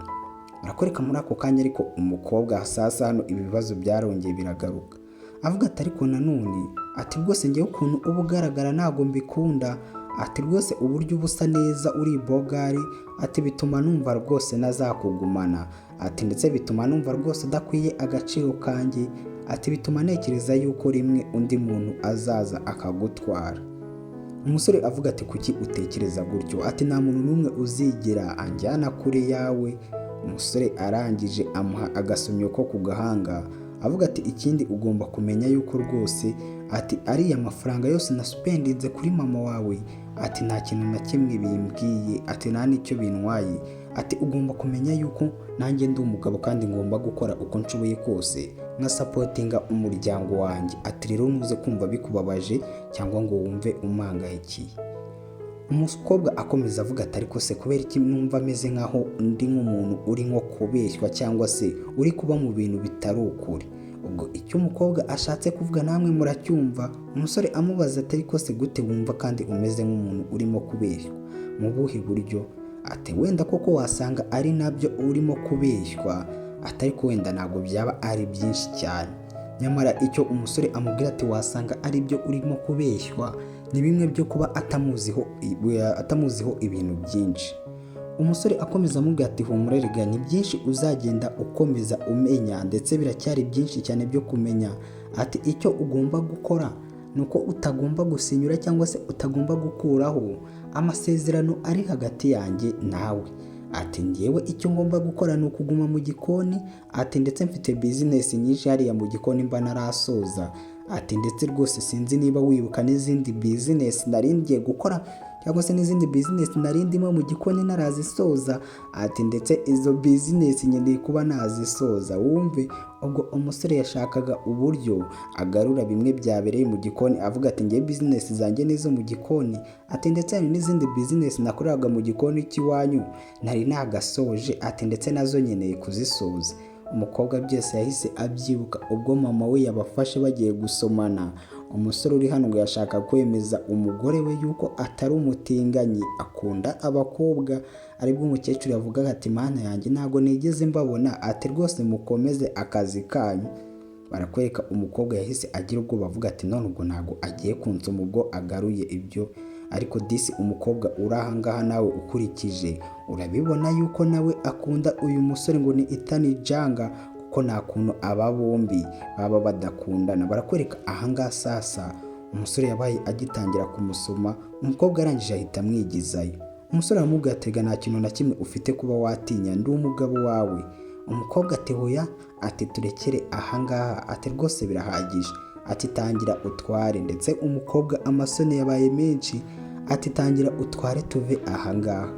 Arakoreka muri ako kanya, ariko umukobwa sasa hano ibi bibazo byarongeye biragaruka. Avuga ati ariko nanone ati rwose njyewe ukuntu uba ugaragara ntabwo mbikunda. Ati rwose uburyo ubusa neza uri bogari, ati bituma numva rwose nazakugumana. Ati ndetse bituma numva rwose udakwiye agaciro kanjye. Ati bituma ntekereza yuko rimwe undi muntu azaza akagutwara. Umusore avuga ati kuki utekereza gutyo? Ati nta muntu n'umwe uzigera anjyana kure yawe. Umusore arangije amuha agasomyo ko ku gahanga, avuga ati ikindi ugomba kumenya yuko rwose ati ariya mafaranga yose nasupendinze kuri mama wawe, ati nta kintu na kimwe bimbwiye, ati nta n'icyo bintwaye. Ati ugomba kumenya yuko nanjye ndi umugabo kandi ngomba gukora uko nshoboye kose nka sapotinga umuryango wanjye. Ati rero ntuze kumva bikubabaje cyangwa ngo wumve umangayikiye. Umukobwa akomeza avuga ati ariko se kubera iki numva ameze nkaho ndi nk'umuntu uri nko kubeshywa, cyangwa se uri kuba mu bintu bitari ukuri? Ubwo icyo umukobwa ashatse kuvuga namwe muracyumva. Umusore amubaza ati ariko se gute wumva kandi umeze nk'umuntu urimo kubeshywa? Mu buhe buryo? Ati wenda koko wasanga ari nabyo urimo kubeshywa, ati ariko wenda ntabwo byaba ari byinshi cyane. Nyamara icyo umusore amubwira ati wasanga ari byo urimo kubeshywa, ni bimwe byo kuba atamuziho ibintu byinshi. Umusore akomeza amubwira ati humura rega, ni byinshi uzagenda ukomeza umenya, ndetse biracyari byinshi cyane byo kumenya. Ati icyo ugomba gukora, nuko utagomba gusinyura cyangwa se utagomba gukuraho amasezerano ari hagati yanjye nawe. Ati ngewe icyo ngomba gukora ni ukuguma mu gikoni, ati ndetse mfite business nyinshi hariya mu gikoni mba narasoza. Ati ndetse rwose sinzi niba wibuka n'izindi business nari ngiye gukora cyangwa se n'izindi business nari ndimo mu gikoni narazisoza. Ati ndetse izo business nkeneye kuba nazisoza. Wumve ubwo umusore yashakaga uburyo agarura bimwe byabereye mu gikoni, avuga ati ngiye business zanjye nizo mu gikoni, ati ndetse hari n'izindi business nakoraga mu gikoni cy'iwanyu nari nagasoje, ati ndetse nazo nkeneye kuzisoza. Umukobwa byose yahise abyibuka ubwo mama we yabafashe bagiye gusomana. Umusore uri hano ngo yashaka kwemeza umugore we yuko atari umutinganyi, akunda abakobwa. Aribwo umukecuru yavugaga ati mana yanjye ntago nigeze mbabona, ati rwose mukomeze akazi kanyu. Barakwereka umukobwa yahise agira ubwo bavuga ati none ubwo ntago agiye kunsoma ubwo agaruye ibyo. Ariko disi umukobwa uri aha ngaha nawe ukurikije urabibona yuko nawe akunda uyu musore ngo ni itani janga, kuko nta kuntu aba bombi baba badakundana. Barakwereka aha ngaha sasa umusore yabaye agitangira kumusoma, umukobwa arangije ahita amwigizayo. Umusore aramubwira ati nta kintu na kimwe ufite kuba watinya, ndi umugabo wawe. Umukobwa ati hoya, ati turekere aha ngaha, ati rwose birahagije, ati tangira utware. Ndetse umukobwa amasoni yabaye menshi, ati tangira utware tuve aha ngaha.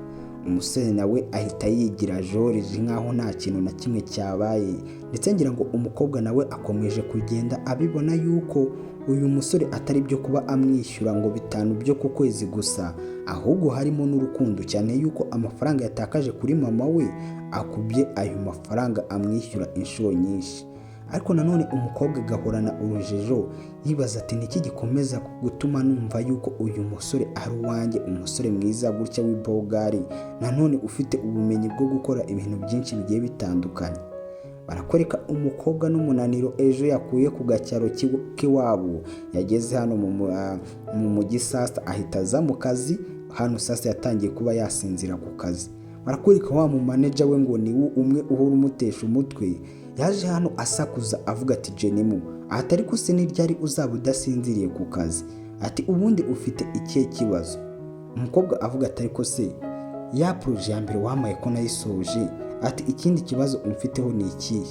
Umusore nawe ahita yigira George nkaho nta kintu na kimwe cyabaye. Ndetse ngira ngo umukobwa nawe akomeje kugenda abibona yuko uyu musore atari byo kuba amwishyura ngo 5 byo ku kwezi gusa, ahubwo harimo n'urukundo, cyane yuko amafaranga yatakaje kuri mama we akubye ayo mafaranga amwishyura inshuro nyinshi. Ariko nanone umukobwa agahorana urujijo yibaza ati niki gikomeza gutuma numva yuko uyu musore ari uwanjye, umusore mwiza gutya w'ibogari, nanone ufite ubumenyi bwo gukora ibintu byinshi bigiye bitandukanye. Barakwereka umukobwa n'umunaniro ejo yakuye ku gacyaro k'iwabo, yageze hano mu mujyi sasa ahita aza mu kazi. Hano sasa yatangiye kuba yasinzira ku kazi. Barakwereka wa mu manager we ngo ni umwe uhora umutesha umutwe, yaje hano asakuza avuga ati Jenimu, atari ko se n'iryari uzaba udasinziriye ku kazi, ati ubundi ufite ikihe kibazo? Umukobwa avuga ati ariko se ya projet ya mbere wamaye ko nayisoje, ati ikindi kibazo umfiteho ni ikihe?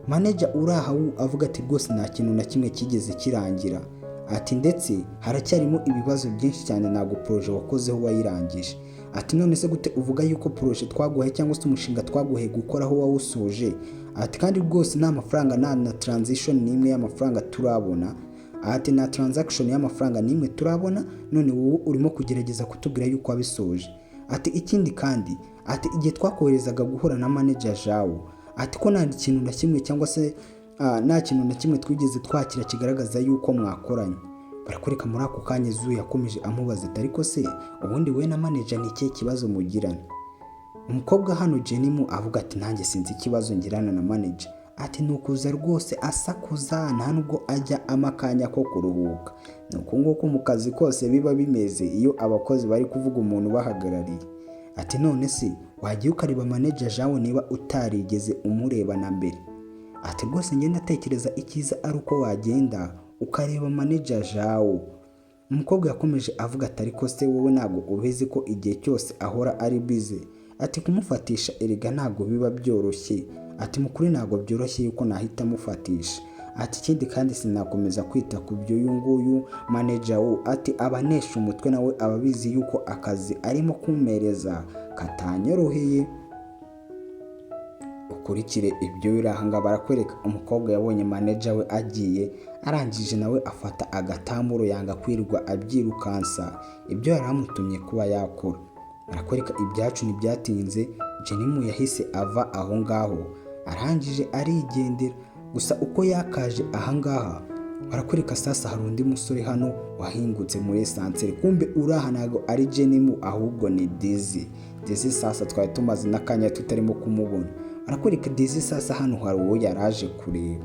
Manager uraha avuga ati rwose nta kintu na kimwe kigeze kirangira, ati ndetse haracyarimo ibibazo byinshi cyane, ntago projet wakozeho wayirangije. Ati none se gute uvuga yuko projet twaguhaye cyangwa se umushinga twaguhaye gukoraho wawusoje? Ati kandi rwose nta mafaranga na transition n'imwe y'amafaranga turabona, ati na transaction y'amafaranga n'imwe turabona, none wowe urimo kugerageza kutubwira yuko wabisoje. Ati ikindi kandi, ati igihe twakoherezaga guhura na manager Jao, ati ko nta kintu na kimwe cyangwa se nta kintu na kimwe twigeze twakira kigaragaza yuko mwakoranye. Barakwereka muri ako kanya Zu yakomeje amubaza ati ariko se ubundi we na manager ni ikihe kibazo mugirana? Umukobwa hano Jenimu avuga ati nanjye sinzi ikibazo ngirana na manager, ati nukuza rwose asakuza nta nubwo ajya amakanya ko kuruhuka. Nuko nguko mu kazi kose biba bimeze iyo abakozi bari kuvuga umuntu bahagarariye. Ati none se wagiye ukareba manager Jao niba utarigeze umureba na mbere? Ati rwose njye ndatekereza ikiza ari uko wagenda ukareba manager Jao. Umukobwa yakomeje avuga ati ariko se wowe ntago ubizi ko igihe cyose ahora ari busy? Ati kumufatisha erega ntago biba byoroshye, ati mukuri ntago byoroshye yuko nahita mufatisha. Ati ikindi kandi sinakomeza kwita ku byo uyu nguyu manager wo, ati abanesha umutwe nawe ababizi yuko akazi arimo kumereza katanyoroheye. Ukurikire ibyo birahanga. Barakwereka umukobwa yabonye manager we agiye, arangije nawe afata agatamuro yanga kwirwa abyirukansa ibyo yaramutumye kuba yakora. Barakwereka ibyacu ntibyatinze, Jenimu yahise ava aho ngaho, arangije arigendera. Gusa uko yakaje aha ngaha barakwereka sasa hari undi musore hano wahingutse muri esanseri, kumbe uraha ntago ari Jenimu ahubwo ni Dizi. Dizi sasa twari tumaze n'akanya tutarimo kumubona. Barakwereka Dizi sasa hano hari uwo yaraje kureba,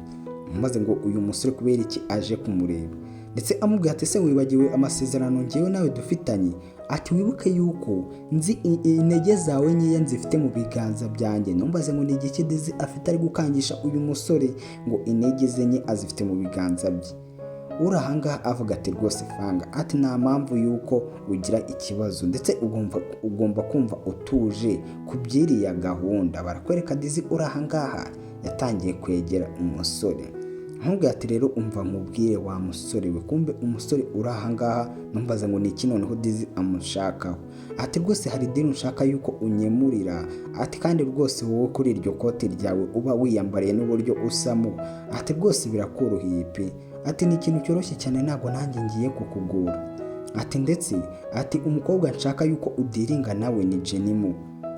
maze ngo uyu musore kubera iki aje kumureba, ndetse amubwira ati se wibagiwe amasezerano ngewe nawe dufitanye? Ati wibuke yuko nzi intege zawe nkeya nzifite mu biganza byanjye. Numbaze ngo ni igiki Dizi afite ari gukangisha uyu musore ngo intege ze nke azifite mu biganza bye. uri ahangaha avuga ati rwose Fanga ati nta mpamvu yuko ugira ikibazo ndetse ugomba kumva utuje ku byiriya gahunda. Barakwereka Dizzy uri ahangaha yatangiye kwegera umusore nkubwira ati rero umva nkubwire wa musore we, kumbe umusore uri ahangaha numbaza ngo ni iki noneho Dizzy amushakaho. Ati rwose hari deni nshaka yuko unyemurira, ati kandi rwose wowe kuri iryo kote ryawe uba wiyambariye n'uburyo usamo, ati rwose birakoroheye pe, ati ni ikintu cyoroshye cyane ntabwo nanjye ngiye kukugura. Ati ndetse ati umukobwa nshaka yuko udiringa nawe ni Jenimo.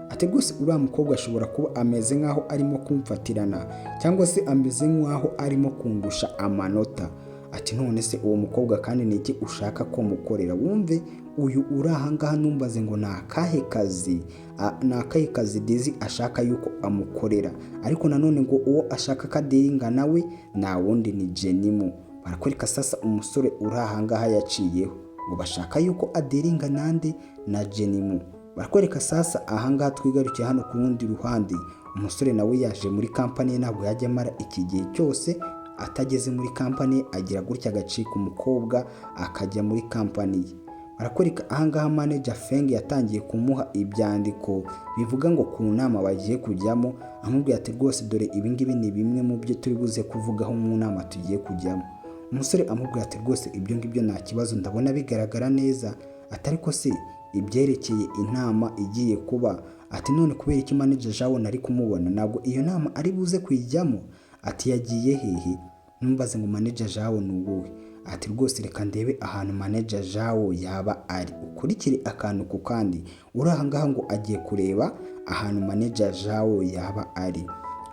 Ati rwose uriya mukobwa ashobora kuba ameze nk'aho arimo kumfatirana cyangwa se ameze nk'aho arimo kundusha amanota. Ati none se uwo mukobwa kandi ni iki ushaka ko mukorera? Wumve uyu uri ahangaha numbaze ngo ni akahe kazi Dizzy ashaka yuko amukorera, ariko nanone ngo uwo ashaka kadiringa nawe nta wundi ni Jenimo. Barakwereka sasa umusore uri ahangaha yaciyeho ngo bashaka yuko adiringa nande na Jenimo. Barakwereka sasa ahangaha twigarukiye hano ku rundi ruhande, umusore nawe yaje muri kampani ntabwo yajya amara iki gihe cyose atageze muri kampani, agira gutya agacika umukobwa akajya muri kampani ye. Barakwereka ahangaha manager Feng yatangiye kumuha ibyandiko bivuga ngo ku nama bagiye kujyamo, amubwira ati rwose dore ibingibi ni bimwe mu byo turi buze kuvugaho mu nama tugiye kujyamo. Umusore amubwira ati rwose ibyo ngibyo nta kibazo ndabona bigaragara neza, atari ko se ibyerekeye inama igiye kuba, ati none kubera iki manager Jao nari kumubona ntabwo iyo nama ari buze kuyijyamo? Ati yagiye hehe? Numbaze ngo manager Jao ni uwuhe? Ati rwose reka ndebe ahantu manager Jao yaba ari, ukurikire akantu ku kandi. Uri ahangaha ngo agiye kureba ahantu manager Jao yaba ari.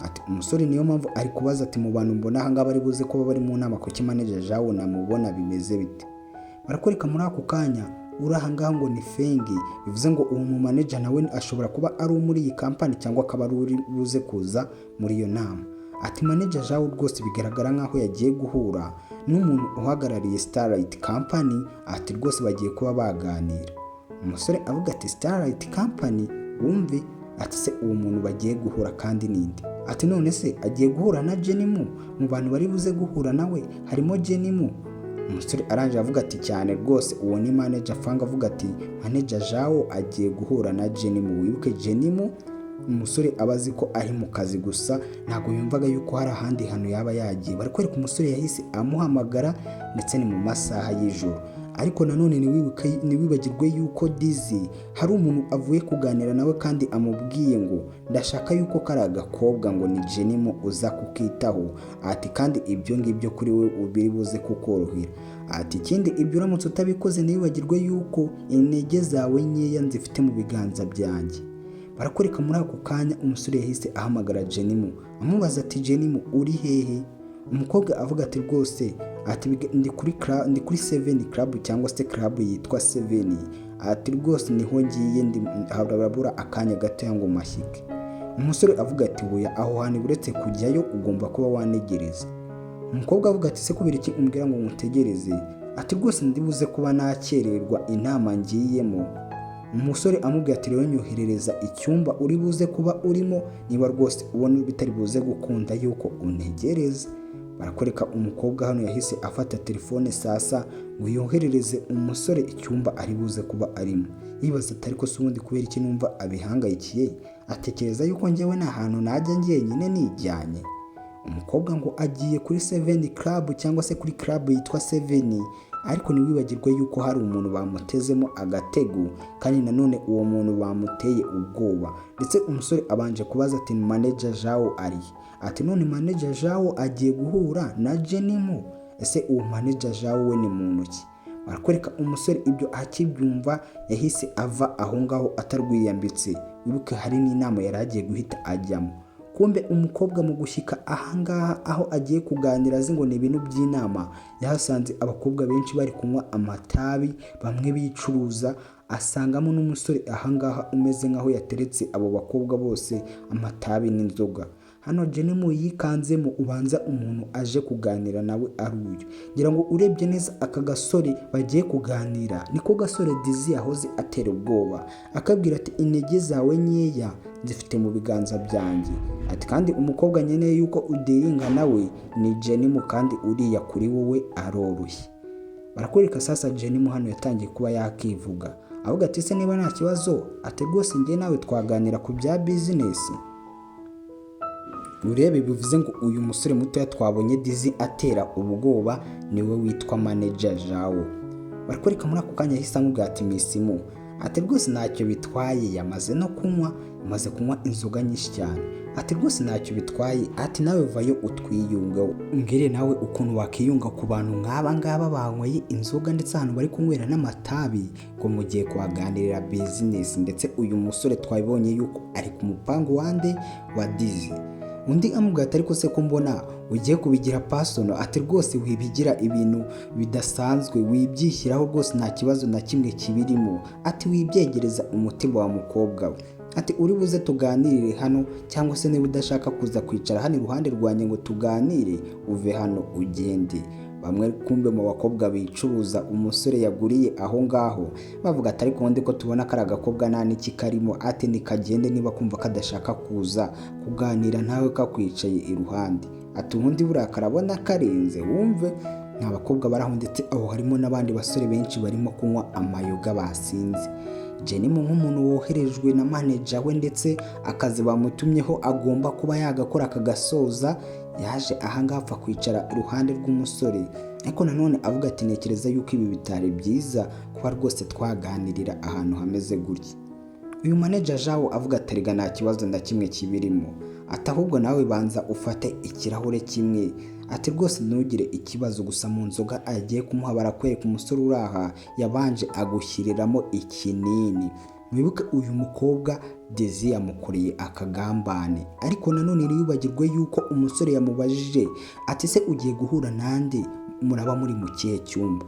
Ati umusore niyo mpamvu ari kubaza ati mu bantu mbona ahangaha bari buze kuba bari mu nama kuki manager Jao namubona bimeze bite? Barakwereka muri ako kanya uri ahangaha ngo ni Feng, bivuze ngo uwo mu manager nawe ashobora kuba ari muri iyi kampani cyangwa akaba ari buze kuza muri iyo nama. Ati manager Jao rwose bigaragara nkaho yagiye guhura n'umuntu uhagarariye Starlight Company, ati rwose bagiye kuba baganira. Umusore avuga ati Starlight Company wumve, ati se uwo muntu bagiye guhura kandi ninde? Ati none se agiye guhura na Jenimo? Mu bantu bari buze guhura nawe harimo Jenimo? Umusore aranje avuga ati cyane rwose uwo ni manager Fang, avuga ati manager Jao agiye guhura na Jenimo. Wibuke Jenimo umusore abazi ko ari mu kazi gusa ntabwo yumvaga yuko hari ahandi hantu yaba yagiye. Barakwereka umusore yahise amuhamagara ndetse ni mu masaha y'ijoro, ariko nanone niwibagirwe yuko Dizzy hari umuntu avuye kuganira nawe kandi amubwiye ngo ndashaka yuko kari agakobwa ngo ni Jenimo uza kukitaho. Ati kandi ibyo ngibyo kuri we ubiri buze kukorohera. Ati ikindi ibyo uramutse utabikoze niwibagirwe yuko intege zawe nkeya nzifite mu biganza byanjye. Barakwereka muri ako kanya umusore yahise ahamagara Jenimo amubaza ati Jenimo uri hehe? Umukobwa avuga ati rwose ati ndi kuri 7 club cyangwa se club yitwa 7. Ati rwose niho ngiye harabura akanya gato ngo mashyike. Umusore avuga ati oya aho hantu buretse kujyayo ugomba kuba wanegereza. Umukobwa avuga ati se kubera iki umbwira ngo mutegereze? Ati rwose ndibuze kuba nakererwa inama ngiyemo. Umusore amubwira ati rero nyoherereza icyumba uri buze kuba urimo niba rwose ubona bitari buze gukunda yuko untegereza. Barakwereka umukobwa hano yahise afata telefone sasa ngo yoherereze umusore icyumba ari buze kuba arimo. Yibaza ati ariko se ubundi kubera iki numva abihangayikiye? Atekereza yuko njyewe nta hantu najya njyenyine nijyanye. Umukobwa ngo agiye kuri 7 club cyangwa se kuri club yitwa 7, ariko niwibagirwe yuko hari umuntu bamutezemo agatego kandi nanone uwo muntu bamuteye ubwoba. Ndetse umusore abanje kubaza ati manager Jao ari? Ati none manager Jao agiye guhura na Jenimo. Ese uwo manager Jao we ni muntu ki? Barakwereka umusore ibyo akibyumva yahise ava aho ngaho atarwiyambitse. Wibuke hari n'inama yari agiye guhita ajyamo. Kumbe umukobwa mu gushyika ahangaha aho agiye kuganira azi ngo ni ibintu by'inama, yahasanze abakobwa benshi bari kunywa amatabi bamwe bicuruza, asangamo n'umusore ahangaha umeze nkaho yateretse abo bakobwa bose amatabi n'inzoga. Hano Jenimo yikanzemo ubanza umuntu aje kuganira nawe ari uyu. Ngira ngo urebye neza aka gasore bagiye kuganira niko gasore Dizzy yahoze atera ubwoba akabwira ati intege zawe nkeya nzifite mu biganza byanjye. Ati kandi umukobwa nkeneye yuko udiringa nawe ni Jenimu, kandi uriya kuri wowe aroroshye. Barakwereka sasa Jenimu hano yatangiye kuba yakivuga, avuga ati se niba nta kibazo, ati rwose njye nawe twaganira ku bya bizinesi. Urebe bivuze ngo uyu musore mutoya twabonye Dizzy atera ubwoba niwe witwa manager Jao. Barakwereka muri ako kanya yahise amubwira ati Misimu, ati rwose ntacyo bitwaye, yamaze kunywa inzoga nyinshi cyane. Ati rwose ntacyo bitwaye, ati nawe vayo utwiyungeho, umbwire nawe ukuntu wakiyunga ku bantu nk'aba ngaba banyweye inzoga ndetse ahantu bari kunywera n'amatabi ngo mugiye kuhaganirira business. Ndetse uyu musore twabibonye yuko ari ku mupango wande wa Dizzy. Undi amubwira ati ariko se ko mbona ugiye kubigira personal, ati rwose wibigira ibintu bidasanzwe, wibyishyiraho rwose nta kibazo na kimwe kibirimo, ati wibyegereza umutima wa mukobwa we. Ati uri buze tuganirire hano, cyangwa se niba udashaka kuza kwicara hano iruhande rwanjye ngo tuganire, uve hano ugende. Bamwe kumbe mu bakobwa bicuruza umusore yaguriye aho ngaho bavuga ati ariko ubundi ko tubona kari agakobwa nta n'iki karimo, ati nikagende niba kumva kadashaka kuza kuganira nawe kakwicaye iruhande. Ati ubundi buriya karabona karenze wumve. Nta bakobwa baraho, ndetse aho harimo n'abandi basore benshi barimo kunywa amayoga basinze. Jenimu nk'umuntu woherejwe na manager we ndetse akazi bamutumyeho agomba kuba yagakora akagasoza, yaje ahangaha apfa kwicara iruhande rw'umusore. Ariko nanone avuga ati ntekereza yuko ibi bitari byiza kuba rwose twaganirira ahantu hameze gutya. Uyu manager Jao avuga ati rega nta kibazo na kimwe kibirimo, ati ahubwo nawe banza ufate ikirahure kimwe, ati rwose ntugire ikibazo. Gusa mu nzoga agiye kumuha barakwereka umusore uraha yabanje agushyiriramo ikinini. Mwibuke uyu mukobwa Dizzy yamukoreye akagambane, ariko nanone ntiyibagirwe yuko umusore yamubajije ati se ugiye guhura nande, muraba muri mu kihe cyumba.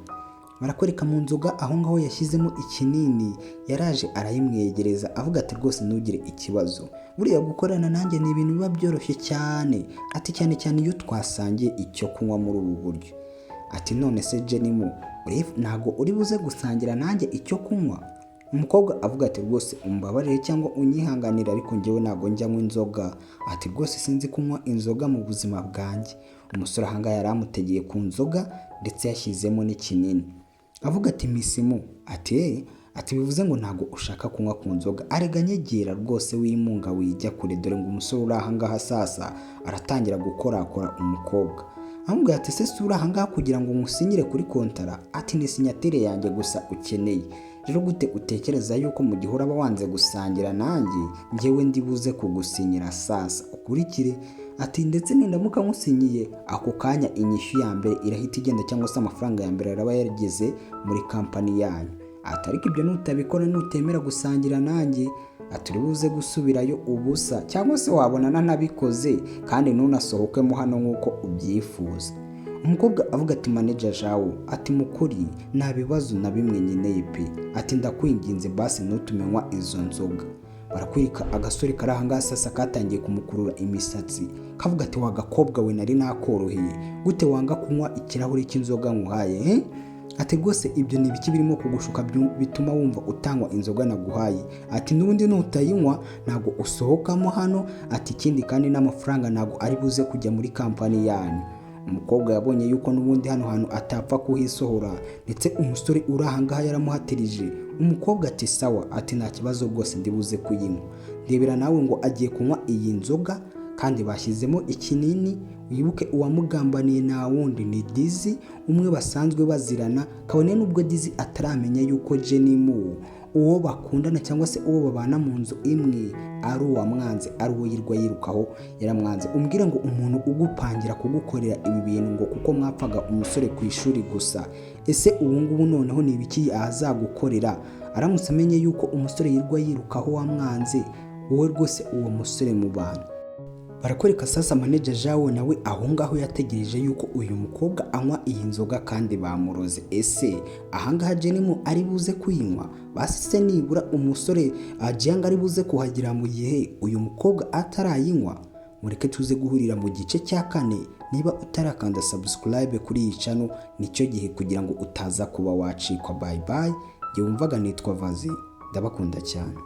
Barakwereka mu nzoga aho ngaho yashyizemo ikinini, yaraje arayimwegereza avuga ati rwose ntugire ikibazo, buriya gukorana nanjye ni ibintu biba byoroshye cyane, ati cyane cyane iyo twasangiye icyo kunywa muri ubu buryo. Ati none se Jenimu, ntago uri buze gusangira nanjye icyo kunywa? Umukobwa avuga ati rwose umbabarire cyangwa unyihanganira, ariko njyewe ntago njyanywa inzoga. Ati rwose sinzi kunywa inzoga mu buzima bwanjye. Umusore ahangaha yari amutegeye ku nzoga ndetse yashyizemo n'ikinini. Avuga ati Misimu, ati bivuze ngo ntago ushaka kunywa ku nzoga, arega nyegera rwose wimunga wijya kure, dore ngo umusore uri ahangaha sasa aratangira gukorakora umukobwa. Amubwira ati se sura ahangaha kugira ngo ngusinyire kuri kontara? Ati ni sinyatire yanjye gusa ukeneye. Rero gute utekereza yuko mu gihe uraba wanze gusangira nanjye njyewe ndibuze kugusinyira sasa ukurikire? Ati ndetse nindamuka musinyiye ako kanya inyishyu ya mbere irahita igenda, cyangwa se amafaranga ya mbere araba yarageze muri kampani yanyu. Ati ariko ibyo nutabikora, nutemera gusangira nanjye, ati uribuze gusubirayo ubusa, cyangwa se wabona nanabikoze kandi ntunasohokemo hano nk'uko ubyifuza. Umukobwa avuga ati manager Jao, ati mukuri nta bibazo na bimwe nkeneye pe, ati ndakwinginze basi ntutumenywa izo nzoga. Barakwereka agasore kari ahangaha sasa katangiye kumukurura imisatsi, kavuga ati wagakobwa we nari nakoroheye, gute wanga kunywa ikirahure cy'inzoga nguhaye? Ati rwose ibyo ni ibiki birimo kugushuka bituma wumva utangwa inzoga naguhaye? Ati n'ubundi nutayinywa ntago usohokamo hano, ati ikindi kandi n'amafaranga ntago ari buze kujya muri kampani yanyu. Umukobwa yabonye yuko n'ubundi hano hantu atapfa kuhisohora, ndetse umusore uri ahangaha yaramuhatirije. Umukobwa ati sawa, ati nta kibazo rwose ndibuze kuyinywa. Ndebera nawe ngo agiye kunywa iyi nzoga kandi bashyizemo ikinini. Wibuke uwamugambaniye nta wundi ni Dizzy, umwe basanzwe bazirana, kabone n'ubwo Dizzy ataramenya yuko Jenimu uwo bakundana cyangwa se uwo babana mu nzu imwe ari uwamwanze, ari uwo yirwa yirukaho yaramwanze. Umbwira ngo umuntu ugupangira kugukorera ibi bintu ngo kuko mwapfaga umusore ku ishuri gusa, ese ubu ngubu noneho ni ibiki azagukorera? Aramutse amenye yuko umusore yirwa yirukaho wamwanze, wowe rwose uwo musore mu bantu. Barakwereka sasa manager Jao nawe aho ngaho yategereje yuko uyu mukobwa anywa iyi nzoga kandi bamuroze. Ese ahangaha Jenimu ari buze kuyinywa? Basi se nibura umusore ajyanga ari buze kuhagira mu gihe uyu mukobwa atarayinywa? Mureke tuze guhurira mu gice cya 4. Niba utarakanda subscribe kuri iyi channel nicyo gihe kugira ngo utaza kuba wacikwa. Bye bye. Jye wumvaga nitwa Vazi, ndabakunda cyane.